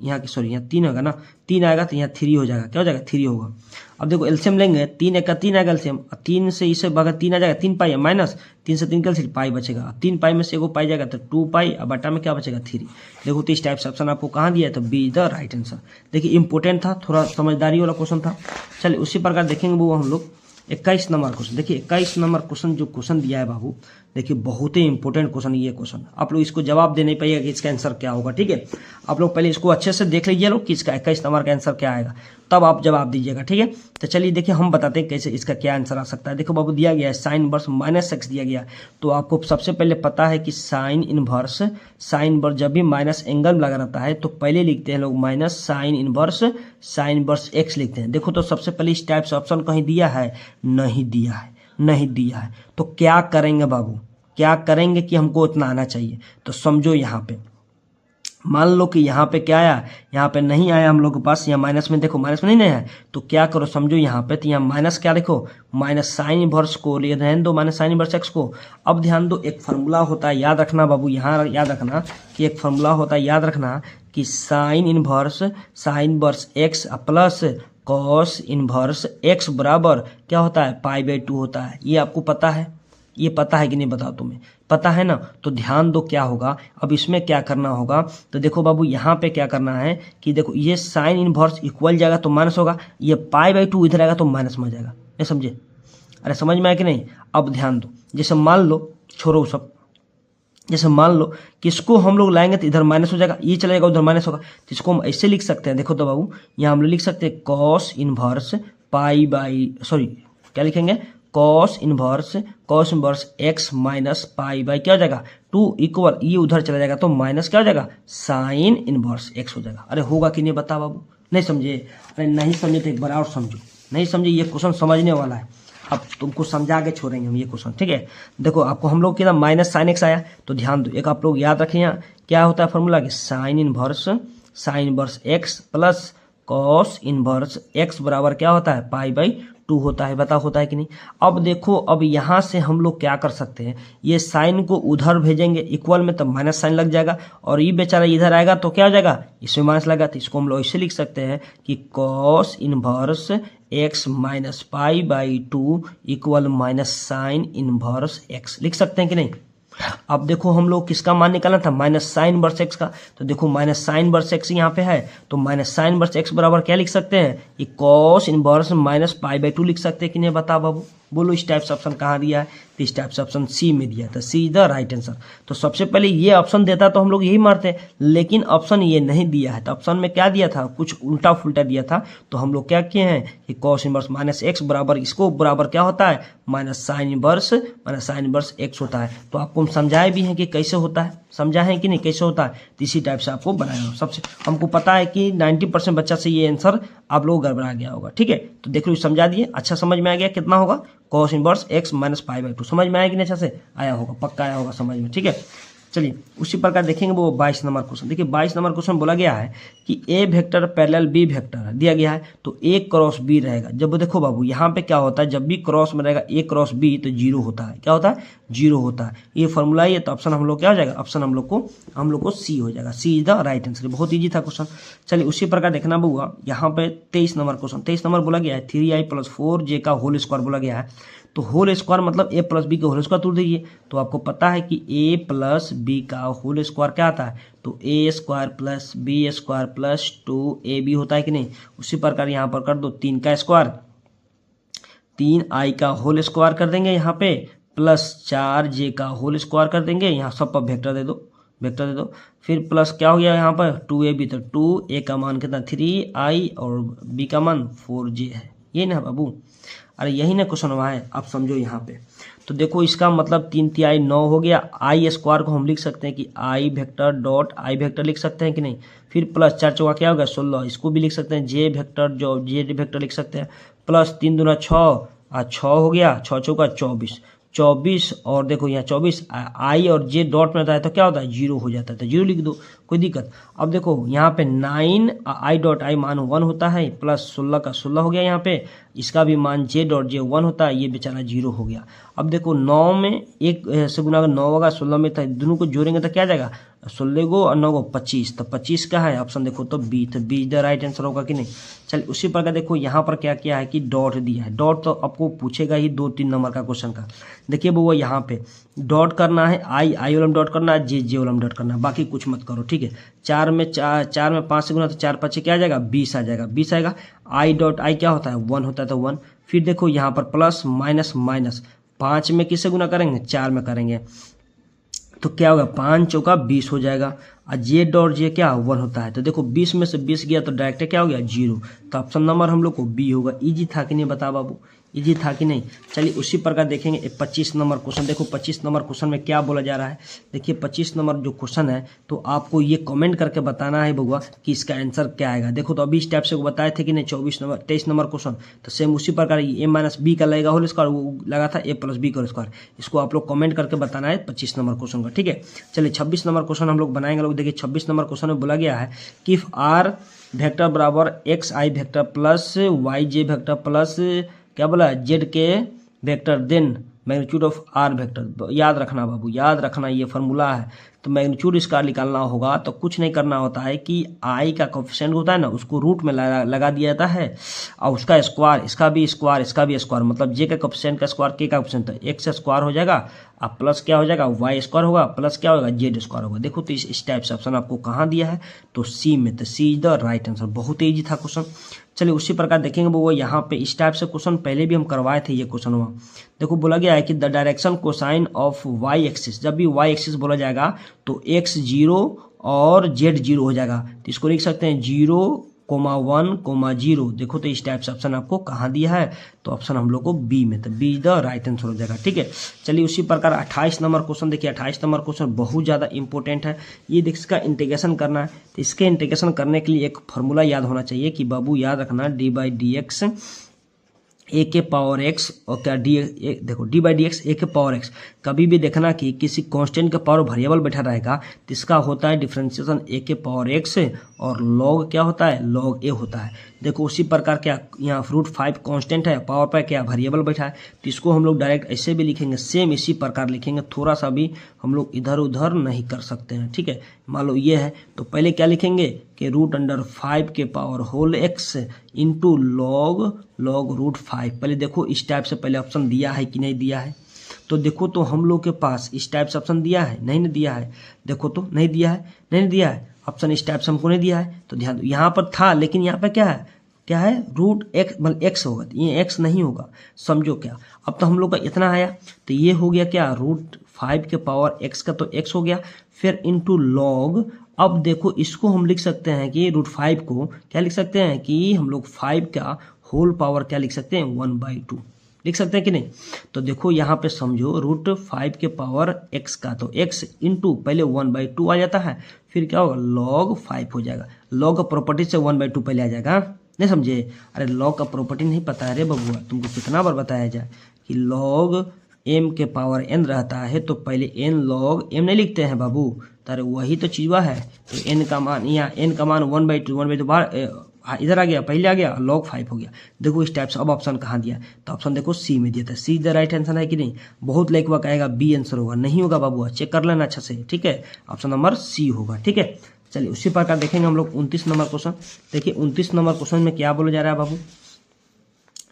यहाँ की सॉरी यहाँ 3 होगा ना, 3 आएगा तो यहाँ 3 हो जाएगा, क्या हो जाएगा 3 होगा। अब देखो एलसीएम लेंगे, 3 एक का 3 आएगा एलसीएम, 3 से इसे भागा 3 आ जाएगा, 3 पाई है माइनस 3 से 3 कैंसिल, पाई बचेगा, 3 पाई में से एगो पाई जाएगा तो 2 पाई, अब बटा में क्या बचेगा 3। देखो तो इस टाइप से ऑप्शन आपको कहाँ दिया है, तो बी द राइट आंसर। देखिए इंपोर्टेंट था, थोड़ा समझदारी वाला क्वेश्चन था। चलिए उसी प्रकार देखेंगे वो हम लोग 21 नंबर क्वेश्चन। देखिए 21 नंबर क्वेश्चन जो क्वेश्चन दिया है बाबू, देखिए बहुत ही इंपॉर्टेंट क्वेश्चन ये क्वेश्चन, आप लोग इसको जवाब दे नहीं पाइएगा कि इसका आंसर क्या होगा, ठीक है। आप लोग पहले इसको अच्छे से देख लीजिए लोग कि इसका 21 नंबर का आंसर क्या आएगा, तब आप जवाब दीजिएगा, ठीक है। तो चलिए देखिए हम बताते हैं कैसे इसका क्या आंसर आ सकता है। देखो बाबू दिया गया है साइन इनवर्स माइनस एक्स दिया गया, तो आपको सबसे पहले पता है कि साइन इनवर्स जब भी माइनस एंगल लगा रहता है तो पहले लिखते हैं लोग माइनस साइन इनवर्स एक्स लिखते हैं। देखो तो सबसे पहले इस टाइप से ऑप्शन कहीं दिया है, नहीं दिया है, तो क्या करेंगे बाबू, क्या करेंगे कि हमको उतना आना चाहिए। तो समझो यहाँ पे मान लो कि यहाँ पे क्या आया, यहाँ पे नहीं आया हम लोग के पास, यहाँ माइनस में देखो माइनस में नहीं आया, तो क्या करो समझो यहाँ पे, तो यहाँ माइनस क्या देखो माइनस साइन इनवर्स को ले रहने दो, माइनस साइन इनवर्स एक्स को। अब ध्यान दो एक फार्मूला होता है, याद रखना बाबू, यहाँ याद रखना कि एक फार्मूला होता है, याद रखना कि sign inverse x plus cos inverse x बराबर क्या होता है, पाई/2 होता है। ये आपको पता है, ये पता है कि नहीं बताओ तुम्हें, पता है ना। तो ध्यान दो क्या होगा, अब इसमें क्या करना होगा, तो देखो बाबू यहाँ पे क्या करना है कि देखो ये साइन इनवर्स इक्वल जाएगा तो माइनस होगा, ये पाई/2 इधर आएगा तो माइनस में जाएगा, ये समझे, अरे समझ में आया कि नहीं। अब ध्यान दो, जैसे मान लो छोड़ो सब, जैसे मान लो कि इसको हम लोग लाएंगे तो इधर माइनस हो जाएगा, ये चलेगा उधर माइनस होगा, तो इसको हम ऐसे लिख सकते हैं। देखो तो बाबू यहाँ हम लोग लिख सकते हैं कॉस इनवर्स क्या लिखेंगे, cos inverse x minus pi/, क्या हो जाएगा 2 इक्वल, ये उधर चला जाएगा तो माइनस क्या हो जाएगा साइन इनवर्स एक्स हो जाएगा। अरे होगा कि नहीं बता बाबू, नहीं समझे, अरे नहीं समझे तो एक बार और समझो, नहीं समझे ये क्वेश्चन समझने वाला है, अब तुमको समझा के छोड़ेंगे हम ये क्वेश्चन, ठीक है। देखो आपको हम लोग क्या माइनस साइन एक्स आया, तो ध्यान दो एक आप लोग याद रखें यहाँ क्या होता है फॉर्मूला कि sign inverse x plus cos inverse x बराबर क्या होता है पाई/2 होता है, बता होता है कि नहीं। अब देखो अब यहाँ से हम लोग क्या कर सकते हैं, ये साइन को उधर भेजेंगे इक्वल में तो माइनस साइन लग जाएगा, और ये बेचारा इधर आएगा तो क्या हो जाएगा इसमें माइनस लगा, तो इसको हम लोग ऐसे लिख सकते हैं कि कॉस इनवर्स एक्स माइनस पाई/2 equal minus sine inverse x, लिख सकते हैं कि नहीं। अब देखो हम लोग किसका मान निकालना था, माइनस साइन इनवर्स एक्स का, तो देखो माइनस साइन इनवर्स एक्स यहाँ पे है, तो माइनस साइन इनवर्स एक्स बराबर क्या लिख सकते हैं, ये कॉस इनवर्स माइनस पाई/2 लिख सकते हैं कि नहीं बता बाबू, बोलो इस टाइप से ऑप्शन कहाँ दिया है, तो इस टाइप से ऑप्शन सी में दिया था, सी द राइट आंसर। तो सबसे पहले ये ऑप्शन देता तो हम लोग यही मारते, लेकिन ऑप्शन ये नहीं दिया है, तो ऑप्शन में क्या दिया था, कुछ उल्टा फुल्टा दिया था, तो हम लोग क्या किए हैं कि कॉस इनवर्स माइनस एक्स बराबर इसको बराबर क्या होता है माइनस साइन इनवर्स एक्स होता है। तो आपको हम समझाए भी हैं कि कैसे होता है, समझा है कि नहीं कैसे होता है, तो इसी टाइप से आपको बनाया। सबसे हमको पता है कि 90% बच्चा से ये आंसर आप लोग गड़बड़ा गया होगा, ठीक है। तो देख लो समझा दिए, अच्छा समझ में आ गया, कितना होगा कॉस इनवर्स एक्स माइनस पाई/2, समझ में आया कि नहीं, अच्छा से आया होगा, पक्का आया होगा समझ में, ठीक है। चलिए उसी प्रकार देखेंगे वो 22 नंबर क्वेश्चन। देखिए 22 नंबर क्वेश्चन बोला गया है कि ए वेक्टर पैरेलल बी वेक्टर दिया गया है, तो ए क्रॉस बी रहेगा। जब देखो बाबू यहाँ पे क्या होता है, जब भी क्रॉस में रहेगा ए क्रॉस बी तो जीरो होता है, क्या होता है जीरो होता है, ये फॉर्मूला है, तो ऑप्शन हम लोग क्या हो जाएगा, ऑप्शन हम लोग को सी हो जाएगा, सी इज द राइट आंसर। बहुत ईजी था क्वेश्चन। चलिए उसी प्रकार देखना बउआ यहाँ पे 23 नंबर क्वेश्चन, 23 नंबर बोला गया है 3i + 4j का होल स्क्वायर बोला गया है, तो होल स्क्वायर मतलब ए प्लस बी का होल स्क्वायर तोड़ दीजिए, तो आपको पता है कि ए प्लस बी का होल स्क्वायर क्या आता है, तो a square plus b square plus 2ab होता है कि नहीं। उसी प्रकार यहाँ पर कर दो 3 का स्क्वायर, 3i का होल स्क्वायर कर देंगे यहाँ पे, प्लस 4j का होल स्क्वायर कर देंगे, यहाँ सब पर वेक्टर दे दो, फिर प्लस क्या हो गया यहाँ पर 2ab, तो 2a का मान कितना 3i और b का मान 4j है, ये ना बाबू, अरे यही ना क्वेश्चन हुआ है, आप समझो यहाँ पे। तो देखो इसका मतलब 3 3i 9 हो गया, आई स्क्वायर को हम लिख सकते हैं कि आई वेक्टर डॉट आई वेक्टर लिख सकते हैं कि नहीं, फिर प्लस 4 चौका क्या होगा 16, इसको भी लिख सकते हैं जे वेक्टर लिख सकते हैं, प्लस 3 दूना 6 6 हो गया, 6 चौका 24 और देखो यहाँ 24 आई और जे डॉट में रहता है तो क्या होता है जीरो हो जाता है, तो जीरो लिख दो। कोई दिक्कत। अब देखो यहाँ पे 9 आई डॉट आई मान 1 होता है, प्लस 16 का 16 हो गया यहाँ पे, इसका भी मान जे डॉट जे 1 होता है, ये बेचारा 0 हो गया। अब देखो 9 में 1 से गुना अगर 9 होगा, 16 में था, दोनों को जोड़ेंगे तो क्या आ जाएगा, 16 को और 9 को 25, तो 25 का है ऑप्शन देखो तो बी, तो बी द राइट आंसर होगा कि नहीं। चलिए उसी प्रकार देखो यहाँ पर क्या किया है कि डॉट दिया है, डॉट तो आपको पूछेगा ही 2-3 नंबर का क्वेश्चन का। देखिए वो यहाँ पे डॉट करना है, आई वाला डॉट करना है, जे वाला डॉट करना है, बाकी कुछ मत करो, ठीक है। 4 में 5 से गुना तो 4 5 क्या आ जाएगा, 20 आ जाएगा, 20 आएगा। आई डॉट आई क्या होता है, 1 होता है तो 1। फिर देखो यहाँ पर प्लस माइनस माइनस, 5 में किससे गुना करेंगे, 4 में करेंगे, तो क्या होगा, 5 चौका 20 हो जाएगा। और जे डॉट जे क्या 1 होता है, तो देखो 20 में से 20 गया तो डायरेक्ट क्या हो गया 0, तो ऑप्शन नंबर हम लोग को बी होगा। इजी था कि नहीं बता बाबू, इजी था कि नहीं। चलिए उसी प्रकार देखेंगे 25 नंबर क्वेश्चन। देखो 25 नंबर क्वेश्चन में क्या बोला जा रहा है। देखिए 25 नंबर जो क्वेश्चन है तो आपको ये कमेंट करके बताना है बउआ कि इसका आंसर क्या आएगा। देखो तो अभी इस टाइप से बताए थे कि नहीं 23 नंबर क्वेश्चन, तो सेम उसी प्रकार ए माइनस बी का लगेगा होल स्क्वायर, वो लगा था ए प्लस बी का स्क्वायर। इसको आप लोग कमेंट करके बताना है 25 नंबर क्वेश्चन का, ठीक है। चलिए 26 नंबर क्वेश्चन हम लोग बनाएंगे लोग। देखिए 26 नंबर क्वेश्चन में बोला गया है कि इफ आर वेक्टर बराबर x i vector plus y j vector plus क्या बोला z k vector, then magnitude of r vector. याद रखना बाबू, याद रखना, ये फॉर्मूला है। तो मैग्नीट्यूड इसका निकालना होगा तो कुछ नहीं करना होता है कि आई का कोफिशिएंट होता है ना, उसको रूट में लगा दिया जाता है और उसका स्क्वायर, इसका भी स्क्वायर, इसका भी स्क्वायर, मतलब जे का कोफिशिएंट का स्क्वायर के का कोफिशिएंट, तो एक्स स्क्वायर हो जाएगा अब प्लस क्या हो जाएगा वाई स्क्वायर होगा, प्लस क्या होगा जेड स्क्वायर होगा। देखो तो इस टाइप से ऑप्शन आपको कहाँ दिया है, तो सी में, तो सी इज द राइट आंसर। बहुत ईजी था क्वेश्चन। चलिए उसी प्रकार देखेंगे वो यहाँ पे इस टाइप से क्वेश्चन पहले भी हम करवाए थे ये क्वेश्चन हुआ। देखो बोला गया है कि the direction cosine of y axis, जब भी वाई एक्सिस बोला जाएगा तो एक्स 0 और जेड 0 हो जाएगा, तो इसको लिख सकते हैं 0,1,0। देखो तो इस टाइप से ऑप्शन आपको कहाँ दिया है, तो ऑप्शन हम लोग को बी में, तो बी द राइट आंसर हो जाएगा, ठीक है। चलिए उसी प्रकार 28 नंबर क्वेश्चन देखिए। 28 नंबर क्वेश्चन बहुत ज़्यादा इंपॉर्टेंट है। ये देख इसका इंटीग्रेशन करना है, तो इसके इंटीग्रेशन करने के लिए एक फॉर्मूला याद होना चाहिए कि बाबू याद रखना d/dx ए के पावर एक्स और क्या देखो d/dx ए के पावर एक्स। कभी भी देखना कि किसी कांस्टेंट के पावर वेरिएबल बैठा रहेगा तो इसका होता है डिफरेंशिएशन ए के पावर एक्स और लॉग क्या होता है, लॉग ए होता है। देखो उसी प्रकार क्या यहाँ √5 कांस्टेंट है, पावर पर क्या वेरिएबल बैठा है, तो इसको हम लोग डायरेक्ट ऐसे भी लिखेंगे, सेम इसी प्रकार लिखेंगे, थोड़ा सा भी हम लोग इधर उधर नहीं कर सकते हैं, ठीक है। मान लो ये है तो पहले क्या लिखेंगे कि √5 के power whole x into log √5। पहले देखो इस टाइप से पहले ऑप्शन दिया है कि नहीं दिया है, तो देखो तो हम लोग के पास इस टाइप से ऑप्शन दिया है, नहीं दिया है, देखो तो नहीं दिया है, नहीं दिया है ऑप्शन इस टाइप से हमको नहीं दिया है। तो ध्यान दो यहाँ पर था, लेकिन यहाँ पर क्या है, क्या है √x मतलब x होगा, ये x नहीं होगा, समझो क्या। अब तो हम लोग का इतना आया, तो ये हो गया क्या √5 के पावर x का, तो x हो गया, फिर इंटू लॉग। अब देखो इसको हम लिख सकते हैं कि √5 को क्या लिख सकते हैं कि हम लोग 5 का होल पावर क्या लिख सकते हैं 1/2 लिख सकते हैं कि नहीं। तो देखो यहाँ पे समझो √5 के पावर x का, तो x इंटू पहले 1/2 आ जाता है, फिर क्या होगा log 5 हो जाएगा। log का प्रॉपर्टी से 1/2 पहले आ जाएगा, नहीं समझे। अरे log का प्रॉपर्टी नहीं पता है रे बबुआ, तुमको कितना बार बताया जाए कि log m के पावर n रहता है तो पहले n log m नहीं लिखते हैं बाबू, तारे वही तो चीज़ है। तो n का मान यहाँ n का मान 1/2 बाहर इधर आ गया, पहले आ गया log 5 हो गया। देखो इस टाइप से अब ऑप्शन कहाँ दिया, तो ऑप्शन देखो सी में दिया था, सी द राइट आंसर है कि नहीं। बहुत लड़का कहेगा बी आंसर होगा, नहीं होगा बाबू, चेक कर लेना अच्छा से, ठीक है। ऑप्शन नंबर सी होगा, ठीक है। चलिए उसी प्रकार देखेंगे हम लोग 29 नंबर क्वेश्चन। देखिए 29 नंबर क्वेश्चन में क्या बोला जा रहा है बाबू।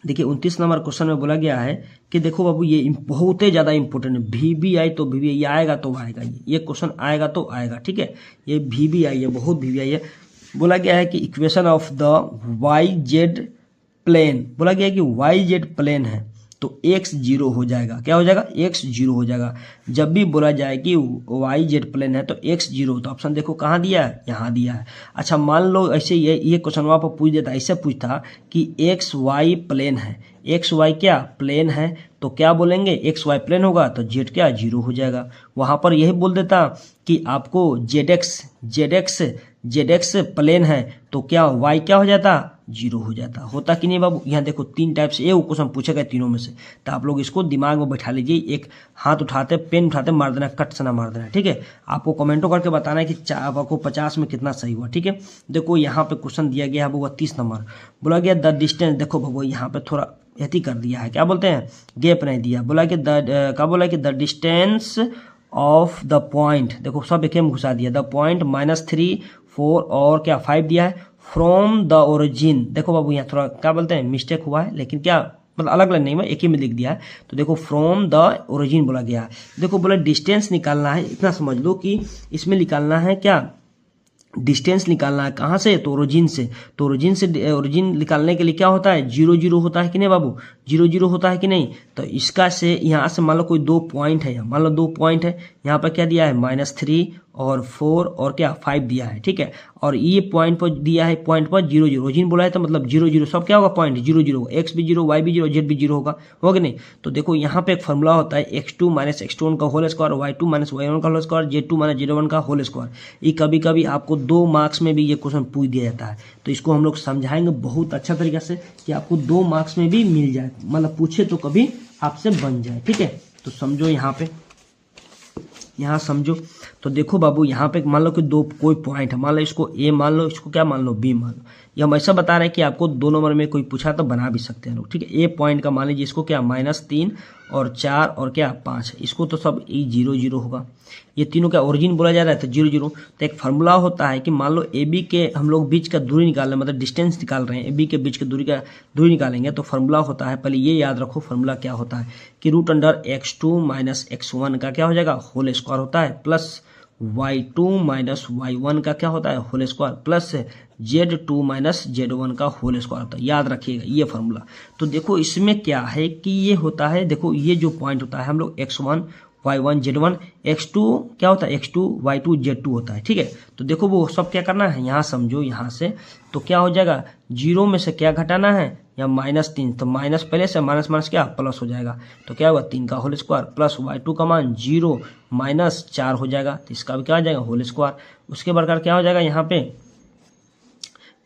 देखिए 29 नंबर क्वेश्चन में बोला गया है कि देखो बाबू ये बहुत ही ज़्यादा इंपॉर्टेंट है, VBI तो VBI आएगा तो आएगा, ये क्वेश्चन आएगा तो आएगा, ठीक है। ये VBI है, बहुत VBI है। बोला गया है कि equation of the YZ plane, बोला गया है कि YZ प्लेन है तो x 0 हो जाएगा, क्या हो जाएगा x 0 हो जाएगा। जब भी बोला जाए कि YZ प्लेन है तो x 0, तो ऑप्शन देखो कहाँ दिया है, यहाँ दिया है। अच्छा मान लो ऐसे ये क्वेश्चन वहाँ पर पूछ देता, ऐसे पूछता कि XY प्लेन है, XY क्या प्लेन है, तो क्या बोलेंगे, एक्स वाई प्लेन होगा तो जेड क्या 0 हो जाएगा। वहाँ पर यही बोल देता कि आपको जेड एक्स प्लेन है तो क्या वाई क्या हो जाता, 0 हो जाता। होता कि नहीं बाबू। यहाँ देखो 3 टाइप से ये क्वेश्चन पूछा गया तीनों में से, तो आप लोग इसको दिमाग में बैठा लीजिए। एक हाथ उठाते पेन उठाते मार देना, कट से ना मार देना, ठीक है। आपको कमेंटों करके बताना है कि आपको 50 में कितना सही हुआ, ठीक है। देखो यहाँ पे क्वेश्चन दिया गया है बाबू 30 नंबर, बोला गया द डिस्टेंस। देखो बाबू यहाँ पे थोड़ा यही कर दिया है, क्या बोलते हैं, गैप नहीं दिया। बोला कि क्या बोला कि the distance of the point, देखो सब एक में घुसा दिया, द पॉइंट -3 4 और क्या 5 दिया है फ्रॉम द ओरिजिन। देखो बाबू यहाँ थोड़ा क्या बोलते हैं मिस्टेक हुआ है, लेकिन क्या मतलब अलग अलग नहीं, मैं एक ही में लिख दिया है। तो देखो फ्रॉम द ओरिजिन बोला गया है। देखो बोला डिस्टेंस निकालना है, इतना समझ लो कि इसमें निकालना है क्या, डिस्टेंस निकालना है कहाँ से, तो ओरिजिन से। तो ओरिजिन निकालने के लिए क्या होता है, 0 0 होता है कि नहीं बाबू, 0 0 होता है कि नहीं। तो इसका से यहाँ से मान लो कोई 2 पॉइंट है, मान लो 2 पॉइंट है, यहाँ पर क्या दिया है -3 और 4 और क्या 5 दिया है, ठीक है। और ये पॉइंट पर दिया है, पॉइंट पर 0 0 ओरिजिन बोला है तो मतलब 0 0 सब क्या होगा, पॉइंट 0 0, एक्स भी 0 वाई भी 0 जेड भी 0 होगा नहीं। तो देखो यहाँ पे एक फॉर्मूला होता है x2 - x1 का होल स्क्वायर, y2 - y1 का होल स्क्वायर, z2 - z1 का होल स्क्वायर। ये कभी कभी आपको 2 मार्क्स में भी ये क्वेश्चन पूछ दिया जाता है, तो इसको हम लोग समझाएंगे बहुत अच्छा तरीके से कि आपको 2 मार्क्स में भी मिल जाए, मतलब पूछे तो कभी आपसे बन जाए, ठीक है। तो समझो यहाँ पे, यहाँ समझो। तो देखो बाबू यहाँ पे मान लो कि 2 कोई पॉइंट है, मान लो इसको ए मान लो, इसको क्या मान लो बी मान लो। ये हम ऐसा बता रहे हैं कि आपको 2 नंबर में कोई पूछा तो बना भी सकते हैं लोग, ठीक है। ए पॉइंट का मान लीजिए इसको क्या -3 और 4 और क्या 5, इसको तो सब 0 0 होगा। ये तीनों क्या ओरिजिन बोला जा रहा है तो 0 0। तो एक फार्मूला होता है कि मान लो ए बी के हम लोग बीच का दूरी निकाल रहे हैं, मतलब डिस्टेंस निकाल रहे हैं, ए बी के बीच की दूरी निकालेंगे तो फार्मूला होता है, पहले ये याद रखो फार्मूला क्या होता है कि √x2 - x1 का क्या हो जाएगा होल स्क्वायर होता है, प्लस y2 - y1 का क्या होता है whole square, plus z2 - z1 का होल स्क्वायर होता है। याद रखिएगा ये फार्मूला। तो देखो इसमें क्या है कि ये होता है, देखो ये जो पॉइंट होता है हम लोग x1 y1 z1, x2 क्या होता है x2 y2 z2 होता है, ठीक है। तो देखो वो सब क्या करना है, यहाँ समझो, यहाँ से तो क्या हो जाएगा, 0 में से क्या घटाना है, या -3, तो माइनस पहले से माइनस क्या प्लस हो जाएगा, तो क्या होगा 3 का होल स्क्वायर, प्लस y2 का मान 0 -4 हो जाएगा, तो इसका भी क्या हो जाएगा होल स्क्वायर। उसके प्रकार क्या हो जाएगा यहाँ पे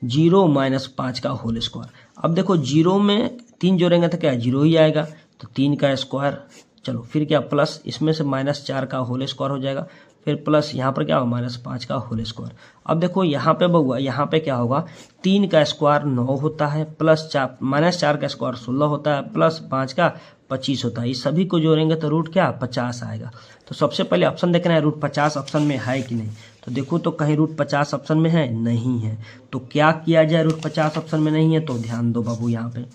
0 -5 का होल स्क्वायर। अब देखो 0 में 3 जोड़ेंगे तो क्या 0 ही आएगा, तो 3 का स्क्वायर, चलो फिर क्या प्लस इसमें से -4 का होल स्क्वायर हो जाएगा, फिर प्लस यहाँ पर क्या होगा -5 का होल स्क्वायर। अब देखो यहाँ पे बउआ, यहाँ पे क्या होगा 3 का स्क्वायर 9 होता है, प्लस -4 का स्क्वायर 16 होता है, प्लस 5 का 25 होता है। इस सभी को जोड़ेंगे तो रूट क्या 50 आएगा। तो सबसे पहले ऑप्शन देखना है √50 ऑप्शन में है कि नहीं। तो देखो तो कहीं √50 ऑप्शन में है, नहीं है। तो क्या किया जाए, √50 ऑप्शन में नहीं है तो ध्यान दो बाबू यहाँ पे।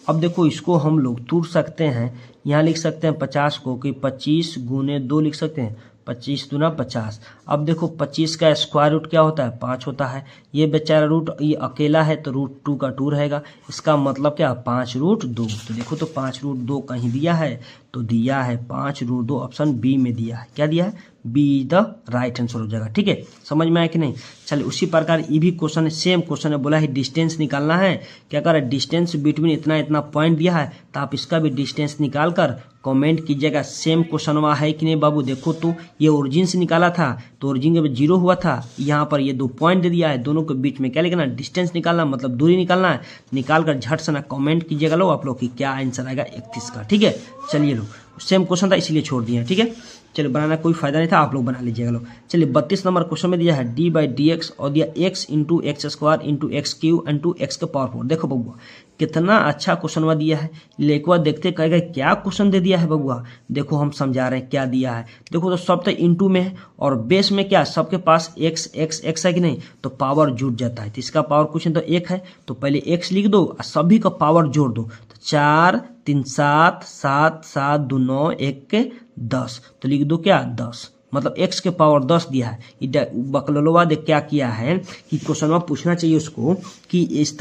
अब देखो इसको हम लोग तोड़ सकते हैं, यहाँ लिख सकते हैं 50 को कि 25 × 2 लिख सकते हैं, 25 दूना 50। अब देखो 25 का स्क्वायर रूट क्या होता है 5 होता है, ये बेचारा रूट ये अकेला है तो √2 का 2 रहेगा, इसका मतलब क्या 5√2। तो देखो तो 5√2 कहीं दिया है, तो दिया है 5√2 ऑप्शन बी में दिया है। क्या दिया है, बी द राइट आंसर हो जाएगा, ठीक है। समझ में आया कि नहीं। चलिए उसी प्रकार ये भी क्वेश्चन है, सेम क्वेश्चन है, बोला है डिस्टेंस निकालना है। क्या कर डिस्टेंस बिटवीन इतना इतना पॉइंट दिया है, तो आप इसका भी डिस्टेंस निकाल कर कमेंट कीजिएगा। सेम क्वेश्चन वहाँ है कि नहीं बाबू। देखो तो ये ओरिजिन से निकाला था तो ओरिजिन के 0 हुआ था, यहाँ पर ये 2 पॉइंट दे दिया है, दोनों के बीच में क्या लिखना डिस्टेंस निकालना, मतलब दूरी निकालना है। निकाल कर झट से ना कमेंट कीजिएगा लो आप लोग की क्या आंसर आएगा 31 का, ठीक है। चलिए लो सेम क्वेश्चन था इसलिए छोड़ दिए, ठीक है। चलिए बनाना कोई फायदा नहीं था, आप लोग बना लीजिएगा लो। चलिए 32 नंबर क्वेश्चन में दिया है d/dx और दिया x × x² × x³ × x⁴। देखो बबुआ कितना अच्छा क्वेश्चन दिया है, लेकिन देखते कहेगा क्या क्वेश्चन दे दिया है बबुआ। देखो हम समझा रहे हैं क्या दिया है। देखो तो सब तो इंटू में है और बेस में क्या सबके पास x है कि नहीं, तो पावर जुट जाता है। तो इसका पावर कुछ नहीं तो 1 है, तो पहले x लिख दो और सभी का पावर जोड़ दो। तो 4 3 7 7 7 2 9 1 10, तो लिख दो क्या 10। मतलब x के पावर 10 दिया है। बकलोलवा देख क्या किया है कि क्वेश्चन में पूछना चाहिए उसको कि इसी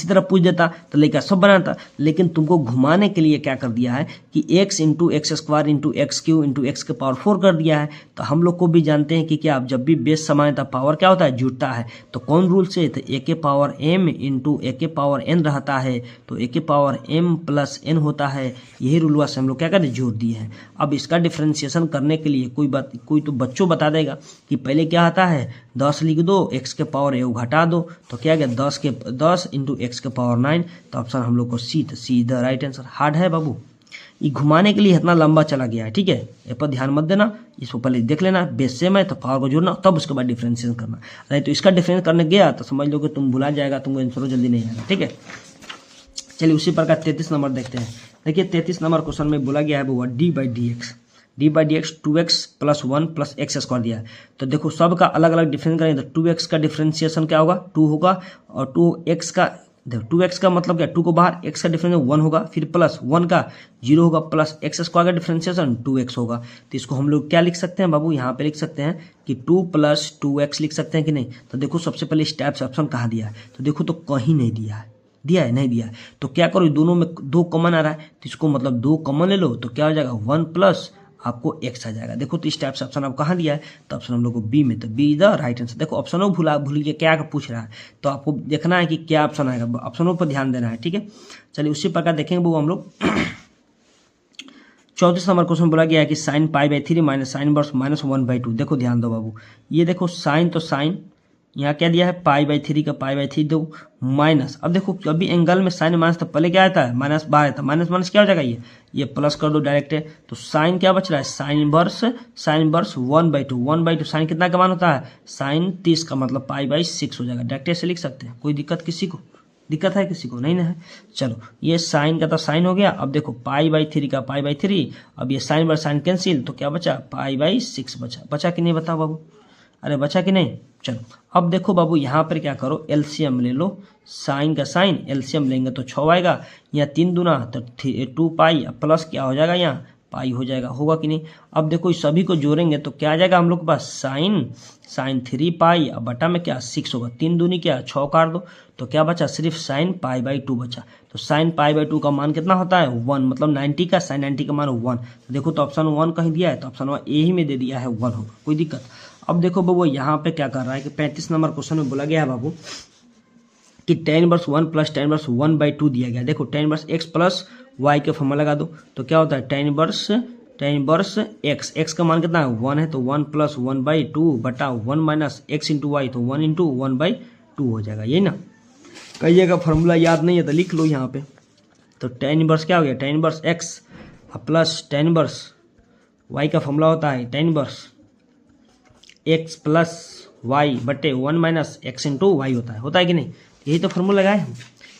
तरह पूछ देता तो लेकर सब बनाता, लेकिन तुमको घुमाने के लिए क्या कर दिया है कि x into x square into x Q into x के पावर 4 कर दिया है। तो हम लोग को भी जानते हैं कि क्या जब भी बेस समान है तब पावर क्या होता है, जुड़ता है। तो कौन रूल से, तो a के पावर m इंटू a के पावर n रहता है, तो a के पावर m प्लस n होता है। यही रूलवा से हम लोग क्या करें, जोड़ दिए हैं। अब इसका डिफ्रेंसिएशन करने के लिए कोई तो बच्चों बता देगा कि पहले क्या आता है, 10 लिख दो, x के पावर a घटा दो, तो क्या गया 10 इंटू एक्स के पावर 9। तो ऑप्शन हम लोग को सी, तो see the right answer. Hard है बाबू, ये घुमाने के लिए इतना लंबा चला गया है, ठीक है। ये पर ध्यान मत देना, इसको पहले देख लेना, बेस सेम है तो पावर को जोड़ना, तब उसके बाद डिफ्रेंशिएशन करना। नहीं तो इसका डिफरेंस करने गया तो समझ लो कि तुम भुला जाएगा, तुमको आंसर जल्दी नहीं आएगा, ठीक है। चलिए उसी प्रकार 33 नंबर देखते हैं। देखिए 33 नंबर क्वेश्चन में बोला गया है वो D by d x 2x plus 1 plus x square दिया है। तो देखो सबका अलग अलग डिफरेंस करेंगे तो 2x का डिफरेंशिएशन क्या होगा, 2 होगा, और 2x का देखो 2x का मतलब क्या, 2 को बाहर, x का डिफरेंस 1 होगा, फिर प्लस 1 का 0 होगा, प्लस एक्स स्क्वायर का डिफरेंशिएशन 2x होगा। तो इसको हम लोग क्या लिख सकते हैं बाबू, यहाँ पे लिख सकते हैं कि 2 प्लस 2x लिख सकते हैं कि नहीं। तो देखो सबसे पहले इस टाइप से ऑप्शन कहाँ दिया है, तो देखो तो कहीं नहीं दिया है, नहीं दिया है। तो क्या करो, दोनों में 2 कॉमन आ रहा है, तो इसको मतलब 2 कॉमन ले लो, तो क्या हो जाएगा 1 प्लस आपको x आ जाएगा। देखो तो इस टाइप से ऑप्शन आप कहाँ दिया है, तो ऑप्शन हम लोग को बी में, तो बी द राइट आंसर। देखो ऑप्शनों भूलिए क्या पूछ रहा है, तो आपको देखना है कि क्या ऑप्शन आएगा, ऑप्शनों पर ध्यान देना है, ठीक है। चलिए उसी प्रकार देखेंगे वो हम लोग 34 नंबर क्वेश्चन बोला गया है कि sine pi by 3 minus sine inverse minus 1/2। देखो ध्यान दो बाबू, ये देखो साइन, तो साइन यहाँ क्या दिया है पाई बाई 3 का पाई बाई 3 दो, माइनस, अब देखो अभी एंगल में साइन माइनस, तो पहले क्या आता है माइनस, बाहर आता है, माइनस माइनस क्या हो जाएगा, ये प्लस कर दो डायरेक्ट है। तो साइन क्या बच रहा है, साइन वर्स 1/2 साइन कितना का मान होता है, साइन 30 का मतलब पाई बाई 6 हो जाएगा। डायरेक्ट ऐसे लिख सकते हैं, कोई दिक्कत किसी को, दिक्कत है किसी को, नहीं ना है। चलो ये साइन का तो साइन हो गया। अब देखो पाई बाई 3 का पाई बाई 3, अब ये साइन बार साइन कैंसिल, तो क्या बचा, पाई बाई 6 बचा कि नहीं, बताओ बाबू, अरे बचा कि नहीं। चलो अब देखो बाबू यहाँ पर क्या करो, एलसीएम ले लो, साइन का साइन एलसीएम लेंगे तो 6 आएगा, यहाँ 3 दूना तो 2 पाई, प्लस क्या हो जाएगा, यहाँ पाई हो जाएगा, होगा कि नहीं। अब देखो इस सभी को जोड़ेंगे तो क्या आ जाएगा हम लोग के पास, साइन 3 पाई, अब बटा में क्या 6 होगा, 3 दूनी क्या 6 काट दो, तो क्या बचा, सिर्फ साइन पाई बाई 2 बचा। तो साइन पाई बाई 2 का मान कितना होता है 1, मतलब 90 का साइन 90 का मान 1। तो देखो तो ऑप्शन 1 कहीं दिया है, तो ऑप्शन 1 ए ही में दे दिया है 1 होगा, कोई दिक्कत। अब देखो बाबू यहाँ पे क्या कर रहा है कि 35 नंबर क्वेश्चन में बोला गया है बाबू कि tan inverse 1 plus tan inverse 1/2 दिया गया। देखो tan inverse x plus y के फॉर्मूला लगा दो, तो क्या होता है tan वर्स x का मान कितना है 1 है, तो 1 प्लस 1/2 बटा 1 माइनस x इंटू वाई, तो 1 इंटू 1/2 हो जाएगा, यही ना। कहिएगा फॉर्मूला याद नहीं है तो लिख लो यहाँ पे। तो tan वर्स क्या हो गया, tan inverse x plus tan inverse y का फॉर्मूला होता है tan inverse x plus y बटे 1 माइनस एक्स इंटू वाई होता है कि नहीं। यही तो फॉर्मूला लगाए हम,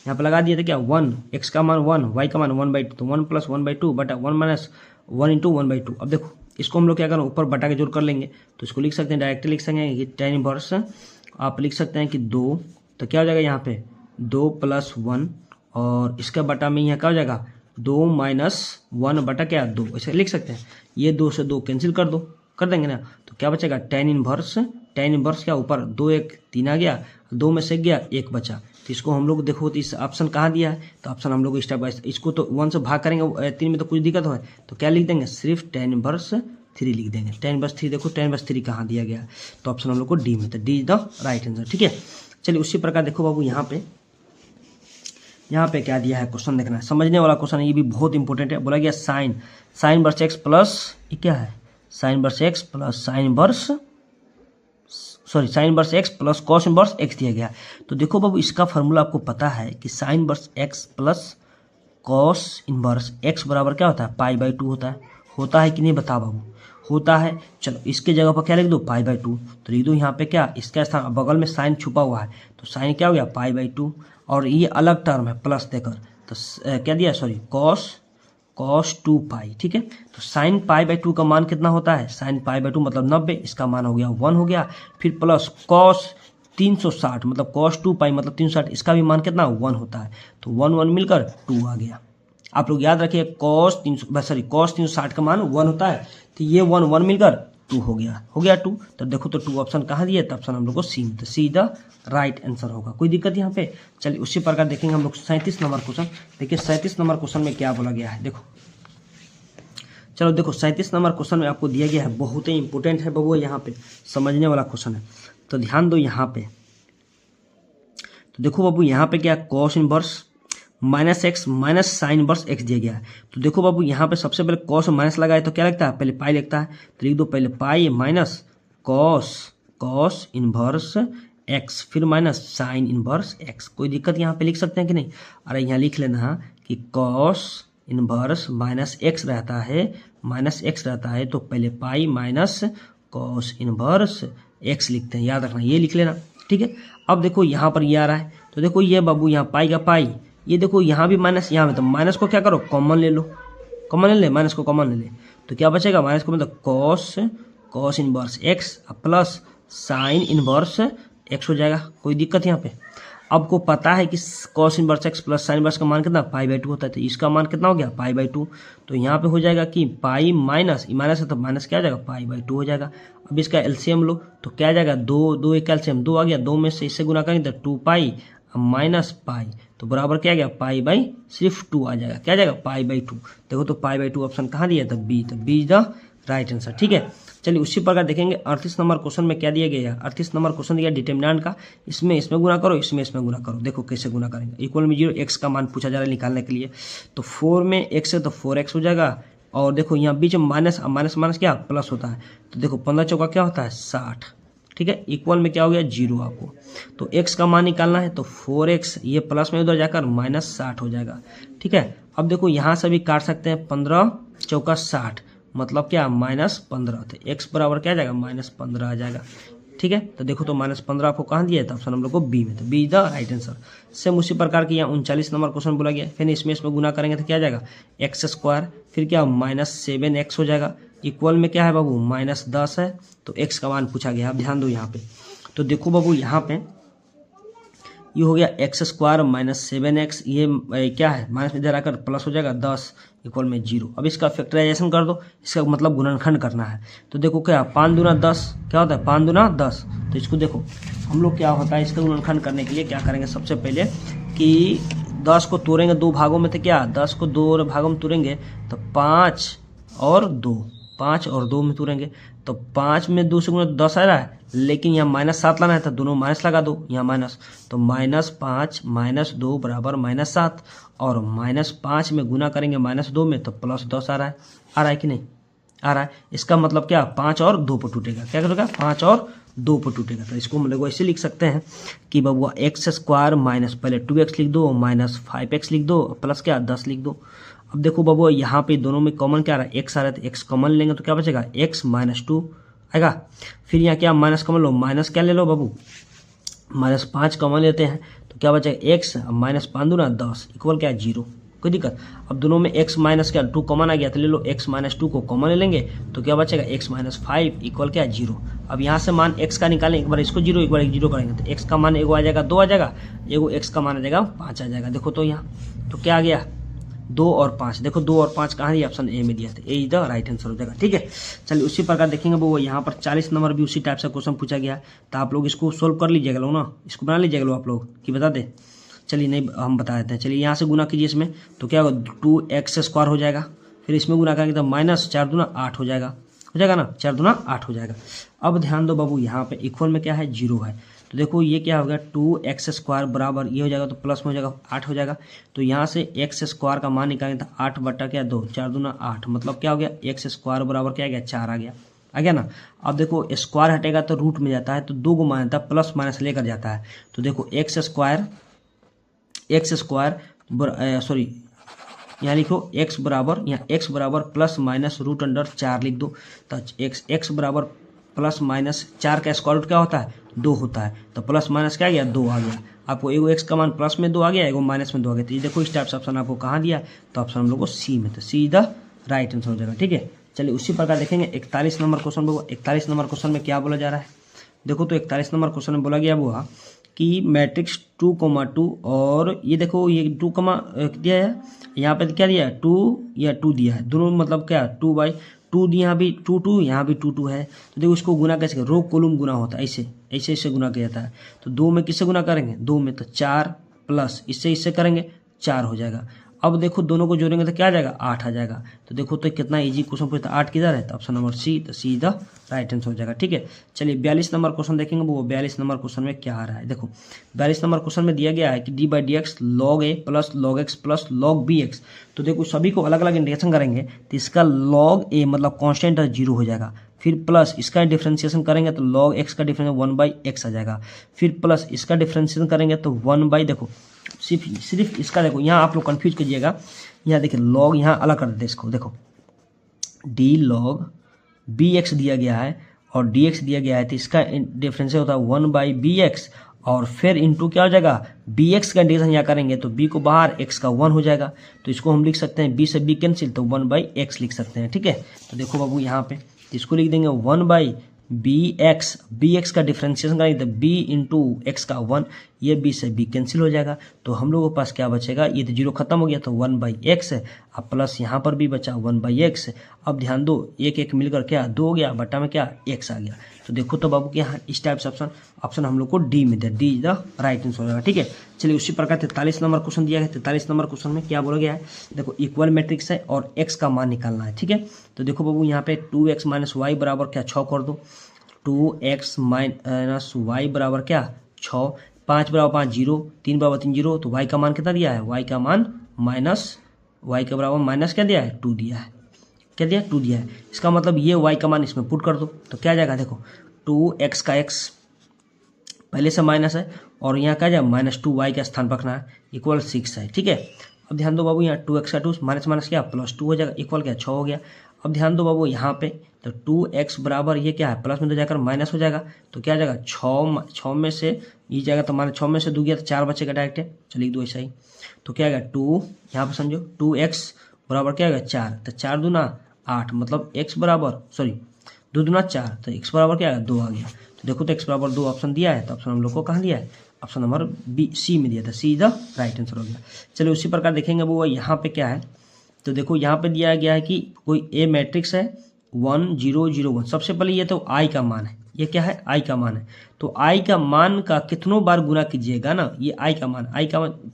यहाँ पे लगा दिए थे क्या 1, x का मान 1, y का मान 1/2, तो 1 प्लस 1/2 बटा 1 माइनस 1 इंटू 1/2। अब देखो इसको हम लोग क्या करें, ऊपर बटा के जोड़ कर लेंगे, तो इसको लिख सकते हैं, डायरेक्टली लिख सकते हैं कि tan इनवर्स आप लिख सकते हैं कि 2, तो क्या हो जाएगा यहाँ पे 2 प्लस 1, और इसका बटा में यहाँ क्या हो जाएगा 2 माइनस 1 बटा क्या 2, ऐसे लिख सकते हैं। ये 2 से 2 कैंसिल कर देंगे ना, तो क्या बचेगा tan इनवर्स क्या ऊपर 2 1 3 आ गया, 2 में से गया 1 बचा। तो इसको हम लोग देखो तो इस ऑप्शन कहाँ दिया है, तो ऑप्शन हम लोग स्टेप बाय, इसको तो 1 से भाग करेंगे 3 में तो कुछ दिक्कत हो, तो क्या लिख देंगे, सिर्फ tan इनवर्स 3 लिख देंगे। tan इनवर्स 3 देखो tan इनवर्स 3 कहाँ दिया गया, तो ऑप्शन हम लोग को डी में, तो D is the right answer, ठीक है। चलिए उसी प्रकार देखो बाबू यहाँ पे क्या दिया है, क्वेश्चन देखना है, समझने वाला क्वेश्चन है, ये भी बहुत इंपॉर्टेंट है। बोला गया साइन वर्स एक्स प्लस, ये क्या है, sine inverse x plus sine inverse x plus cos inverse x दिया गया। तो देखो बाबू इसका फॉर्मूला आपको पता है कि sine inverse x plus cos inverse x बराबर क्या होता है, पाई बाई 2 होता है कि नहीं, बता बाबू, होता है। चलो इसके जगह पर क्या लिख दो, पाई बाई 2, तो लिख दो यहाँ पे क्या, इसका स्थान बगल में साइन छुपा हुआ है, तो साइन क्या हो गया पाई बाई 2, और ये अलग टर्म है प्लस देकर, तो क्या दिया, सॉरी कॉस 2 पाई, ठीक है। तो साइन पाई बाई 2 का मान कितना होता है, साइन पाई बाई 2 मतलब 90, इसका मान हो गया 1 हो गया, फिर प्लस कॉस 360 मतलब कॉस 2 पाई मतलब 360, इसका भी मान कितना 1 होता है, तो 1 मिलकर 2 आ गया। आप लोग याद रखिए कॉस 360 का मान 1 होता है, तो ये 1 मिलकर 2 हो गया 2। तो देखो तो 2 ऑप्शन कहाँ दिया, तो ऑप्शन हम लोग को सी में, तो सी द राइट आंसर होगा। कोई दिक्कत यहाँ पे। चलिए उसी प्रकार देखेंगे हम लोग 37 नंबर क्वेश्चन। देखिए 37 नंबर क्वेश्चन में क्या बोला गया है, देखो चलो देखो 37 नंबर क्वेश्चन में आपको दिया गया है, बहुत ही इंपॉर्टेंट है बबुआ, यहाँ पे समझने वाला क्वेश्चन है, तो ध्यान दो यहाँ पे। तो देखो बाबू यहाँ पे क्या, cos inverse minus x minus sine inverse x दिया गया है। तो देखो बाबू यहाँ पे सबसे पहले कॉस माइनस लगाए तो क्या लगता है, पहले पाई लगता है, तो लिख दो पहले pi minus cos inverse x, फिर माइनस साइन इनवर्स एक्स। कोई दिक्कत यहाँ पे लिख सकते हैं कि नहीं। अरे यहाँ लिख लेना कि कॉस इनवर्स माइनस एक्स रहता है, तो पहले pi minus cos inverse x लिखते हैं, याद रखना, ये लिख लेना, ठीक है। अब देखो यहाँ पर ये आ रहा है, तो देखो ये बाबू यहाँ पाई का पाई, ये देखो यहाँ भी माइनस, यहाँ में तो माइनस को क्या करो, कॉमन ले लो, कॉमन ले ले, माइनस को कॉमन ले ले, तो क्या बचेगा, माइनस को मतलब cos inverse x plus sign inverse x हो जाएगा। कोई दिक्कत यहाँ पे। अब को पता है कि cos inverse x plus sine inverse का मान कितना, पाई/2 होता है, तो इसका मान कितना हो गया, पाई/2। तो यहाँ पे हो जाएगा कि पाई माइनस है तो माइनस क्या आ जाएगा, पाई/2 हो जाएगा। अब इसका एलसीएम लो तो क्या आ जाएगा, 2 एक एलसीएम 2 आ गया, 2 में से इससे गुना करेंगे तो 2 पाई माइनस पाई, तो बराबर क्या आ गया, पाई सिर्फ 2 आ जाएगा, क्या आ जाएगा, पाई/2। देखो तो पाई/2 ऑप्शन कहाँ दिया था, बी, तो B is the right answer, ठीक है। चलिए उसी प्रकार देखेंगे 38 नंबर क्वेश्चन में क्या दिया गया है। 38 नंबर क्वेश्चन दिया डिटरमिनेंट का, इसमें गुना करो, इसमें गुना करो। देखो कैसे गुना करेंगे, इक्वल में 0 एक्स का मान पूछा जा रहा है निकालने के लिए, तो 4 में x है तो 4x हो जाएगा, और देखो यहाँ बीच में माइनस क्या प्लस होता है, तो देखो 15 चौका क्या होता है 60, ठीक है। इक्वल में क्या हो गया 0 आपको, तो x का मान निकालना है, तो 4x ये प्लस में उधर जाकर -60 हो जाएगा, ठीक है। अब देखो यहाँ से भी काट सकते हैं, 15 चौका 60 मतलब क्या -15, तो x बराबर क्या आ जाएगा -15 आ जाएगा, ठीक है। तो देखो तो -15 आपको कहाँ दिया है, तो ऑप्शन हम लोग को बी में, तो B is the right answer. Same उसी प्रकार की यहाँ 39 नंबर क्वेश्चन बोला गया, फिर इसमें गुना करेंगे तो क्या आ जाएगा x², फिर क्या -7x हो जाएगा, इक्वल में क्या है बाबू -10 है, तो x का मान पूछा गया। अब ध्यान दो यहाँ पे, तो देखो बाबू यहाँ पे ये हो गया x² -7x, ये क्या है माइनस में इधर आकर प्लस हो जाएगा 10 इक्वल में 0। अब इसका फैक्टराइजेशन कर दो, इसका मतलब गुणनखंड करना है, तो देखो क्या 5 दूना 10 क्या होता है, 5 दूना 10, तो इसको देखो हम लोग क्या होता है, इसका गुणनखंड करने के लिए क्या करेंगे, सबसे पहले कि 10 को तोड़ेंगे 2 भागों में, तो क्या 10 को 2 भागों में तोड़ेंगे तो 5 और 2 में तोड़ेंगे, तो 5 में 2 से गुना 10 आ रहा है, लेकिन यहाँ -7 लाना है, तो दोनों माइनस लगा दो, यहाँ माइनस, तो -5 - 2 बराबर -7, और -5 में गुना करेंगे -2 में, तो +10 आ रहा है कि नहीं आ रहा है। इसका मतलब क्या 5 और 2 पर टूटेगा, क्या करेगा 5 और 2 पर टूटेगा, तो इसको हम लोग ऐसे लिख सकते हैं कि बबुआ x² माइनस पहले 2x लिख दो, -5x लिख दो, प्लस क्या 10 लिख दो। अब देखो बाबू यहाँ पे दोनों में कॉमन क्या आ रहा है, x आ रहा है, तो x कॉमन लेंगे तो क्या बचेगा, x -2 आएगा। फिर यहाँ क्या माइनस कॉमन लो, माइनस क्या ले लो बाबू, -5 कॉमन लेते हैं, तो क्या बचेगा x -5 दूना 10 इक्वल क्या 0। कोई दिक्कत। अब दोनों में x माइनस क्या 2 कॉमन आ गया, तो ले लो x -2 को कॉमन ले लेंगे, तो क्या बचेगा x -5 इक्वल क्या 0। अब यहाँ से मान x का निकालें, एक बार इसको 0 एक बार 0 करेंगे, तो x का मान एगो आ जाएगा 2 आ जाएगा, एगो x का मान आ जाएगा 5 आ जाएगा। देखो तो यहाँ तो क्या आ गया 2 और 5, देखो 2 और 5 कहाँ दिया, ऑप्शन ए में दिया था, ए इज द राइट आंसर हो जाएगा, ठीक है। चलिए उसी प्रकार देखेंगे वो यहाँ पर 40 नंबर भी उसी टाइप से क्वेश्चन पूछा गया, तो आप लोग इसको सोल्व कर लीजिएगा लो ना, इसको बना लीजिएगा लो आप लोग कि बता दे। चलिए नहीं हम बता देते हैं, चलिए यहाँ से गुना कीजिए इसमें, तो क्या होगा 2x² हो जाएगा, फिर इसमें गुना करेंगे तो -4 दूना 8 हो जाएगा ना, 4 दूना 8 हो जाएगा। अब ध्यान दो बाबू यहाँ पे इक्वल में क्या है 0 है, तो देखो ये क्या हो गया 2x² बराबर ये हो जाएगा, तो प्लस में हो जाएगा 8 हो जाएगा, तो यहाँ से x² का मान निकालेंगे तो 8 बटा क्या 2, 4 दूना 8, मतलब क्या हो गया x² बराबर क्या आ गया 4 आ गया ना। अब देखो स्क्वायर हटेगा तो रूट में जाता है, तो 2 को मान जाता है, प्लस माइनस लेकर जाता है, तो देखो सॉरी यहाँ लिखो x बराबर, यहाँ x बराबर +- लिख दो, तो x बराबर +- का स्क्वायर रूट क्या होता है 2 होता है, तो प्लस माइनस क्या आ गया 2 आ गया। आपको एगो x का मान प्लस में 2 आ गया, एगो माइनस में 2 आ गया, तो ये देखो इस टाइप से ऑप्शन आपको कहाँ दिया, तो ऑप्शन हम लोग को सी में, तो सी द राइट आंसर हो जाएगा, ठीक है। चलिए उसी प्रकार देखेंगे 41 नंबर क्वेश्चन। 41 नंबर क्वेश्चन में क्या बोला जा रहा है, देखो तो 41 नंबर क्वेश्चन में बोला गया वो कि मैट्रिक्स 2,2 और ये देखो ये 2, दिया है, यहाँ पे क्या दिया है 2 या 2 दिया है, दोनों मतलब क्या 2/2 2 यहाँ भी 2 2, यहाँ भी 2 2 है। तो देखो इसको गुना कैसे करें, रो कॉलम गुना होता है, ऐसे ऐसे इससे गुना किया जाता है। तो 2 में किससे गुना करेंगे, 2 में, तो 4 प्लस इससे करेंगे 4 हो जाएगा। अब देखो दोनों को जोड़ेंगे तो क्या आ जाएगा, 8 आ जाएगा। तो देखो तो कितना इजी क्वेश्चन पूछता है, 8 किधर है, तो ऑप्शन नंबर सी, तो सी द राइट आंसर हो जाएगा। ठीक है, चलिए 42 नंबर क्वेश्चन देखेंगे। वो 42 नंबर क्वेश्चन में क्या आ रहा है, देखो 42 नंबर क्वेश्चन में दिया गया है कि d by d x log a plus log x plus log b x. तो देखो सभी को अलग अलग इंटीग्रेशन करेंगे तो इसका लॉग ए मतलब कॉन्स्टेंट 0 हो जाएगा, फिर प्लस इसका डिफ्रेंशिएशन करेंगे तो लॉग एक्स का डिफरेंस 1/x आ जाएगा, फिर प्लस इसका डिफ्रेंशिएशन करेंगे तो 1 देखो सिर्फ इसका देखो, यहाँ आप लोग कंफ्यूज कीजिएगा, यहाँ देखिए लॉग यहाँ अलग कर देते इसको, देखो डी लॉग बी एक्स दिया गया है और डी एक्स दिया गया है, तो इसका डिफरेंस होता है 1/bx और फिर इंटू क्या हो जाएगा, बी एक्स का इंटीग्रेशन यहाँ करेंगे तो b को बाहर x का 1 हो जाएगा, तो इसको हम लिख सकते हैं b से b कैंसिल तो 1/x लिख सकते हैं। ठीक है, तो देखो बाबू यहाँ पे इसको लिख देंगे 1/bx का डिफ्रेंशिएशन करेंगे तो b इंटू एक्स का 1, ये b से b कैंसिल हो जाएगा। तो हम लोगों के पास क्या बचेगा, ये तो 0 खत्म हो गया तो 1/x है, अब प्लस यहाँ पर भी बचा 1/x। अब ध्यान दो एक एक मिलकर क्या 2 हो गया, बटा में क्या x आ गया। तो देखो तो बाबू क्या इस टाइप से ऑप्शन हम लोग को डी में दिया, D is the right answer हो जाएगा। ठीक है, चलिए उसी प्रकार 43 नंबर क्वेश्चन दिया है। 43 नंबर क्वेश्चन में क्या बोला गया है, देखो इक्वल मैट्रिक्स है और x का मान निकालना है। ठीक है, तो देखो बाबू यहाँ पे 2x माइनस वाई बराबर क्या 6 कर दो, 2x माइनस वाई बराबर क्या 6, 5 बराबर 5 0, 3 बराबर 3 0, तो y का मान कितना दिया है, y का मान माइनस y के बराबर माइनस क्या दिया है 2 दिया है, क्या दिया 2 दिया है। इसका मतलब ये y का मान इसमें पुट कर दो तो क्या जाएगा, देखो 2x का x पहले से माइनस है और यहाँ क्या जाएगा -2y का स्थान रखना है, इक्वल 6 है। ठीक है, अब ध्यान दो बाबू यहाँ 2x का 2 माइनस माइनस क्या +2 हो जाएगा, इक्वल क्या 6 हो गया। अब ध्यान दो बाबू यहाँ पे तो 2x बराबर ये क्या है प्लस में तो जाकर माइनस हो जाएगा, तो क्या जाएगा 6 में से ये जाएगा तो माइनस 6 में से 2 गया तो 4 बचेगा डायरेक्ट है, चलिए 2 ऐसा ही। तो क्या आएगा 2 यहाँ पर समझो 2x बराबर क्या आएगा 4, तो 4 दूना 8 मतलब x बराबर 2 दूना 4 तो x बराबर क्या आएगा 2 आ गया। तो देखो तो x बराबर 2 ऑप्शन दिया है, तो ऑप्शन हम लोग को कहाँ दिया है, ऑप्शन नंबर बी सी में दिया था, सी द राइट आंसर हो गया। चलिए उसी प्रकार देखेंगे वो यहाँ पे क्या है, तो देखो यहाँ पे दिया गया है कि कोई ए मैट्रिक्स है 1 0 0 1। सबसे पहले ये तो आई का मान है, ये क्या है आई का मान है, तो आई का मान का कितनों बार गुना कीजिएगा ना, ये आई का मान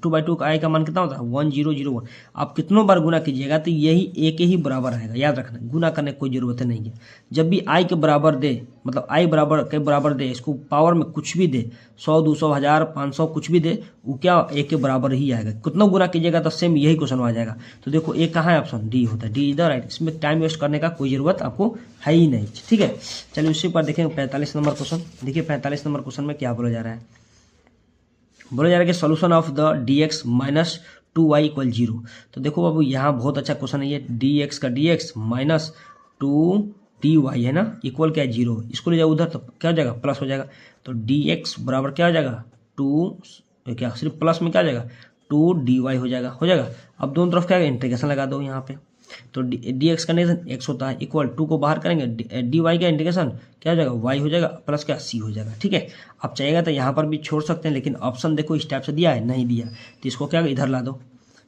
2/2 का आई का मान कितना होता है 1 0 0 1, आप कितनों बार गुना कीजिएगा तो यही ए के ही बराबर आएगा, याद रखना गुना करने की कोई जरूरत नहीं है। जब भी आई के बराबर दे मतलब आई बराबर के बराबर दे, इसको पावर में कुछ भी दे 100 200 1000 500 कुछ भी दे, वो क्या ए के बराबर ही आएगा, कितना गुना कीजिएगा तो सेम यही क्वेश्चन आ जाएगा। तो देखो ए कहाँ है, ऑप्शन डी होता है, डी इज द राइट। इसमें टाइम वेस्ट करने का कोई जरूरत आपको है ही नहीं। ठीक है, चलिए उसी पर देखेंगे 45 नंबर क्वेश्चन। देखिए 45 नंबर क्वेश्चन में क्या बोला जा रहा है, बोला जा रहा है कि solution of the dx minus 2y equal 0। तो देखो बाबू यहाँ बहुत अच्छा क्वेश्चन है ये, dx का dx माइनस 2dy है ना, इक्वल क्या है 0, इसको ले जाओ उधर तो क्या हो जाएगा प्लस हो जाएगा, तो dx बराबर क्या हो जाएगा 2 क्या सिर्फ प्लस में क्या हो जाएगा 2dy हो जाएगा। अब दोनों तरफ क्या है इंटीग्रेशन लगा दो यहाँ पे, तो dx का इंटीग्रेशन x होता है इक्वल 2 को बाहर करेंगे dy का इंटीग्रेशन क्या हो जाएगा y हो जाएगा प्लस क्या c हो जाएगा। ठीक है, आप चाहिएगा तो यहाँ पर भी छोड़ सकते हैं, लेकिन ऑप्शन देखो इस टाइप से दिया है नहीं दिया, तो इसको क्या इधर ला दो,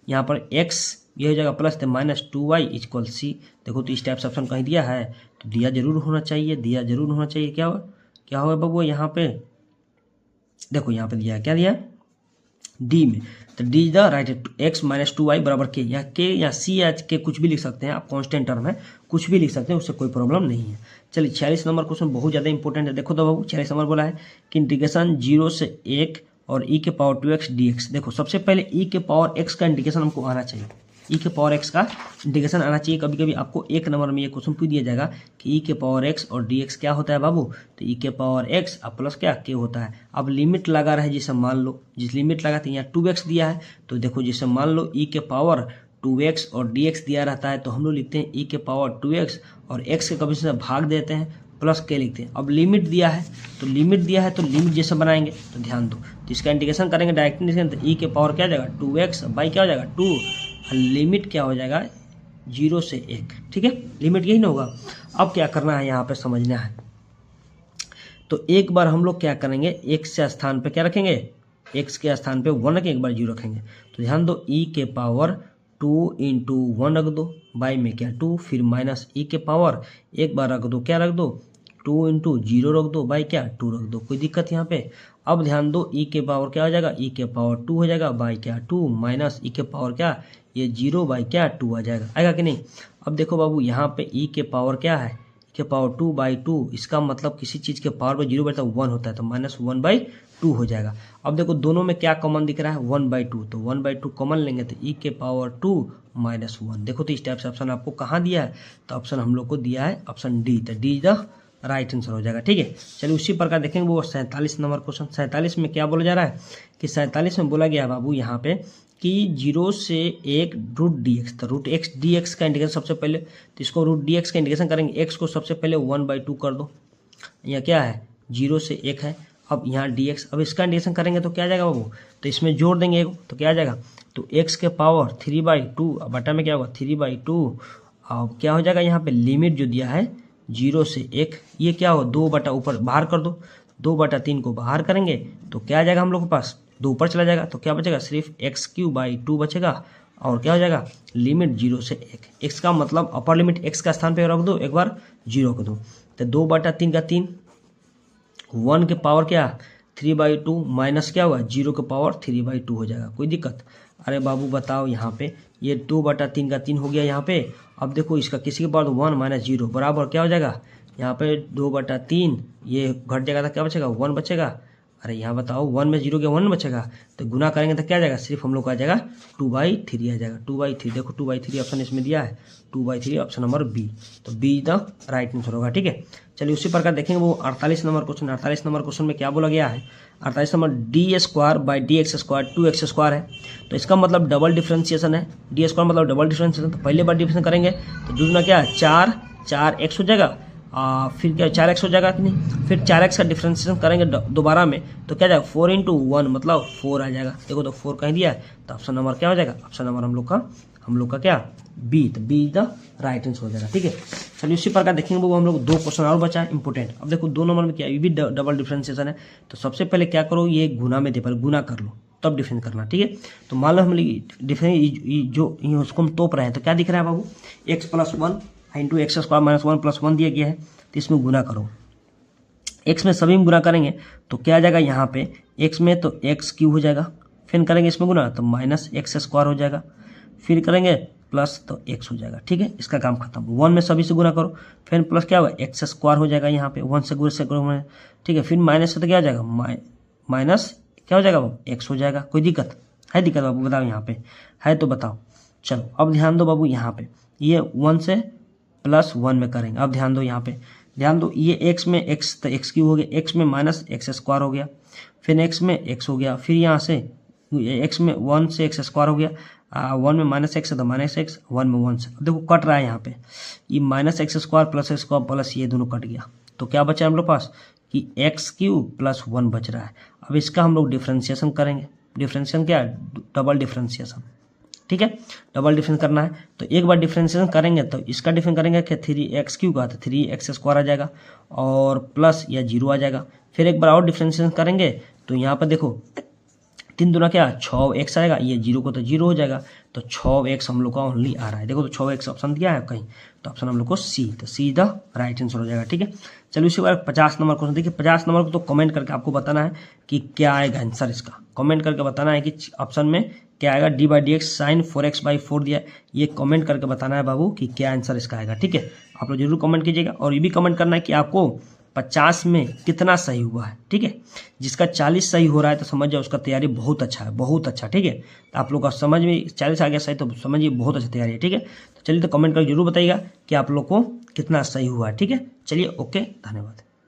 यहाँ पर x ये हो जाएगा प्लस -2y इक्वल c। देखो तो इस टाइप से ऑप्शन कहीं दिया है तो दिया जरूर होना चाहिए, क्या होगा बाबू यहाँ पे, देखो यहाँ पे दिया है क्या दिया डी में, तो D the right x minus 2y बराबर के, या के या सी या के कुछ भी लिख सकते हैं आप, कांस्टेंट टर्म है कुछ भी लिख सकते हैं, उससे कोई प्रॉब्लम नहीं है। चलिए 46 नंबर क्वेश्चन बहुत ज़्यादा इंपॉर्टेंट है। देखो तो बाबू 46 नंबर बोला है कि इंटीग्रेशन 0 से 1 और e के पावर 2x dx। देखो सबसे पहले e के पावर x का इंटीग्रेशन हमको आना चाहिए, e के पावर x का इंटीग्रेशन आना चाहिए। कभी कभी आपको एक नंबर में ये क्वेश्चन पूछ दिया जाएगा कि e के पावर x और dx क्या होता है बाबू, तो e के पावर x अब प्लस क्या k होता है। अब लिमिट लगा रहा है, जैसे मान लो जिस लिमिट लगा यहाँ 2x दिया है, तो देखो जैसे मान लो e के पावर 2x और dx दिया रहता है तो हम लोग लिखते हैं e के पावर 2x और x के कभी से भाग देते हैं प्लस के लिखते हैं। अब लिमिट दिया है तो लिमिट जैसे बनाएंगे तो ध्यान दो, तो इसका इंटीग्रेशन करेंगे डायरेक्टली तो e के पावर क्या हो जाएगा 2x बाई क्या हो जाएगा 2, लिमिट क्या हो जाएगा 0 से 1। ठीक है, लिमिट यही ना होगा। अब क्या करना है यहाँ पे समझना है, तो एक बार हम लोग क्या करेंगे x के स्थान पे क्या रखेंगे, x के स्थान पे 1 रखेंगे, एक बार 0 रखेंगे। तो ध्यान दो e के पावर 2 इंटू 1 रख दो, बाई में क्या 2, फिर माइनस ई के पावर एक बार रख दो, क्या रख दो 2 इंटू 0 रख दो, बाई क्या 2 रख दो, कोई दिक्कत यहाँ पे। अब ध्यान दो ई के पावर क्या हो जाएगा, ई के पावर 2 हो जाएगा, बाई क्या 2 माइनस ई के पावर क्या ये 0 बाई क्या 2 आ जाएगा, आएगा कि नहीं। अब देखो बाबू यहाँ पे ई के पावर क्या है, के पावर 2 बाई 2, इसका मतलब किसी चीज़ के पावर पर 0 बचता है 1 होता है, तो माइनस 1 बाई 2 हो जाएगा। अब देखो दोनों में क्या कॉमन दिख रहा है 1 बाई 2, तो 1 बाई 2 कॉमन लेंगे तो ई के पावर 2 माइनस 1। देखो तो इस टाइप से ऑप्शन आपको कहाँ दिया है, तो ऑप्शन हम लोग को दिया है ऑप्शन डी, तो डी द राइट आंसर हो जाएगा। ठीक है, चलिए उसी प्रकार देखेंगे वो 47 नंबर क्वेश्चन। 47 में क्या बोला जा रहा है कि 47 में बोला गया बाबू यहाँ पे कि 0 से 1 रूट डी एक्स, तो रूट एक्स डी एक्स का इंडिकेशन सबसे पहले, तो इसको रूट डी एक्स का इंडिकेशन करेंगे, एक्स को सबसे पहले 1 बाई 2 कर दो, यहाँ क्या है 0 से 1 है, अब यहाँ डी एक्स, अब इसका इंडिकेशन करेंगे तो क्या आ जाएगा बाबू, तो इसमें जोड़ देंगे एक, तो क्या आ जाएगा, तो एक्स के पावर 3 बाई 2, बटा में क्या होगा 3 बाई 2, अब क्या हो जाएगा यहाँ पे लिमिट जो दिया है 0 से 1, ये क्या हो 2 बटा ऊपर बाहर कर दो, 2 बटा 3 को बाहर करेंगे तो क्या आ जाएगा हम लोग के पास 2 ऊपर चला जाएगा, तो क्या बचेगा सिर्फ एक्स क्यू बाई 2 बचेगा, और क्या हो जाएगा लिमिट 0 से 1, एक्स का मतलब अपर लिमिट एक्स का स्थान पे रख दो, एक बार 0 कर दो, तो 2 बटा 3 का 3, 1 के पावर क्या 3 बाई 2 माइनस क्या हुआ 0 के पावर 3 बाई 2 हो जाएगा, कोई दिक्कत। अरे बाबू बताओ यहाँ पे ये 2 बटा 3 का 3 हो गया यहाँ पे, अब देखो इसका किसी के पावर 1 माइनस 0 बराबर क्या हो जाएगा, यहाँ पे 2 बटा 3 ये घट जाएगा तो क्या बचेगा 1 बचेगा। अरे यहाँ बताओ 1 में 0 के 1 बचेगा, तो गुना करेंगे तो क्या आ जाएगा, सिर्फ हम लोग को आ जाएगा 2 बाई 3 आ जाएगा, 2 बाई 3, देखो 2 बाई 3 ऑप्शन इसमें दिया है, 2 बाई 3 ऑप्शन नंबर बी, तो बी द राइट आंसर होगा। ठीक है, चलिए उसी प्रकार देखेंगे वो 48 नंबर क्वेश्चन। 48 नंबर क्वेश्चन में क्या बोला गया है, 48 number D square by d x square 2x square है, तो इसका मतलब डबल डिफ्रेंशिएशन है, डी स्क्वायर मतलब डबल डिफ्रेंशिएशन, तो पहले बार डिफ्रेंशिएशन करेंगे तो जुड़ना क्या है 4 एक्स हो जाएगा, फिर क्या 4x हो जाएगा कि नहीं, फिर 4x का डिफ्रेंशिएशन करेंगे दोबारा में तो क्या जाएगा 4 इंटू 1 मतलब 4 आ जाएगा, देखो तो 4 कहीं दिया है, तो ऑप्शन नंबर क्या हो जाएगा, ऑप्शन नंबर हम लोग का क्या बी, तो बी द राइट आंसर हो जाएगा। ठीक है, चलिए उसी प्रकार देखेंगे वो हम लोग 2 क्वेश्चन और बचा है इंपोर्टेंट। अब देखो 2 नंबर में क्या ये भी डबल डिफ्रेंशिएशन है, तो सबसे पहले क्या करो ये गुना में दे पर गुना कर लो तब डिफरेंस करना। ठीक है, तो मान लो हम डिफरेंस जो उसको हम तोप रहे हैं, तो क्या दिख रहा है बाबू x plus 1 into x square minus 1 plus 1 दिया गया है, तो इसमें गुना करो, x में सभी में गुना करेंगे तो क्या आ जाएगा यहाँ पे x में तो एक्स क्यू हो जाएगा, फिर करेंगे इसमें गुना तो माइनस एक्स स्क्वायर हो जाएगा, फिर करेंगे प्लस तो x हो जाएगा। ठीक है, इसका काम खत्म। 1 में सभी से गुना करो, फिर प्लस क्या होगा एक्स स्क्वायर हो जाएगा यहाँ पे 1 से गुना। ठीक है, फिर माइनस से तो क्या हो जाएगा माइनस क्या हो जाएगा बाबू x हो जाएगा, कोई दिक्कत है, दिक्कत बाबू बताओ यहाँ पे है तो बताओ। चलो अब ध्यान दो बाबू यहाँ पे ये 1 से प्लस 1 में करेंगे, अब ध्यान दो यहाँ पे, ध्यान दो ये x में x तो एक्स क्यू हो गया, x में माइनस एक्स स्क्वायर हो गया, फिर x में x हो गया, फिर यहाँ से x में 1 से एक्स स्क्वायर हो गया, 1 में माइनस एक्स है तो माइनस एक्स, 1 में 1 से, देखो कट रहा है यहाँ पे ये minus x square plus x square plus ये दोनों कट गया, तो क्या बचा हम लोग पास कि एक्स क्यूब प्लस 1 बच रहा है। अब इसका हम लोग डिफ्रेंशिएशन करेंगे, डिफ्रेंशिएशन क्या है डबल डिफ्रेंशिएशन। ठीक है, डबल डिफरेंस करना है तो एक बार डिफरेंशिएशन करेंगे तो इसका डिफरेंस करेंगे कि 3x क्यू का तो 3x स्क्वायर आ जाएगा और प्लस या 0 आ जाएगा, फिर एक बार और डिफरेंशिएशन करेंगे तो यहाँ पर देखो 3 दूना क्या 6x आएगा, ये 0 को तो 0 हो जाएगा, तो 6x हम लोग का ओनली आ रहा है, देखो तो 6x ऑप्शन दिया है कहीं, तो ऑप्शन हम लोग को सी, तो सी द राइट आंसर हो जाएगा। ठीक है, चलिए उसके बाद 50 नंबर क्वेश्चन देखिए। 50 नंबर को तो कमेंट करके आपको बताना है कि क्या आएगा आंसर, इसका कमेंट करके बताना है कि ऑप्शन में क्या आएगा, d by d x sine 4x/4 दिया है, ये कमेंट करके बताना है बाबू कि क्या आंसर इसका आएगा। ठीक है, आप लोग जरूर कमेंट कीजिएगा और ये भी कमेंट करना है कि आपको 50 में कितना सही हुआ है। ठीक है, जिसका 40 सही हो रहा है तो समझ जाओ उसका तैयारी बहुत अच्छा है, बहुत अच्छा। ठीक है, तो आप लोग का समझ में 40 आ गया सही तो समझिए बहुत अच्छा तैयारी है। ठीक है, तो चलिए तो कमेंट करके जरूर बताइएगा कि आप लोग को कितना सही हुआ है। ठीक है, चलिए ओके, धन्यवाद।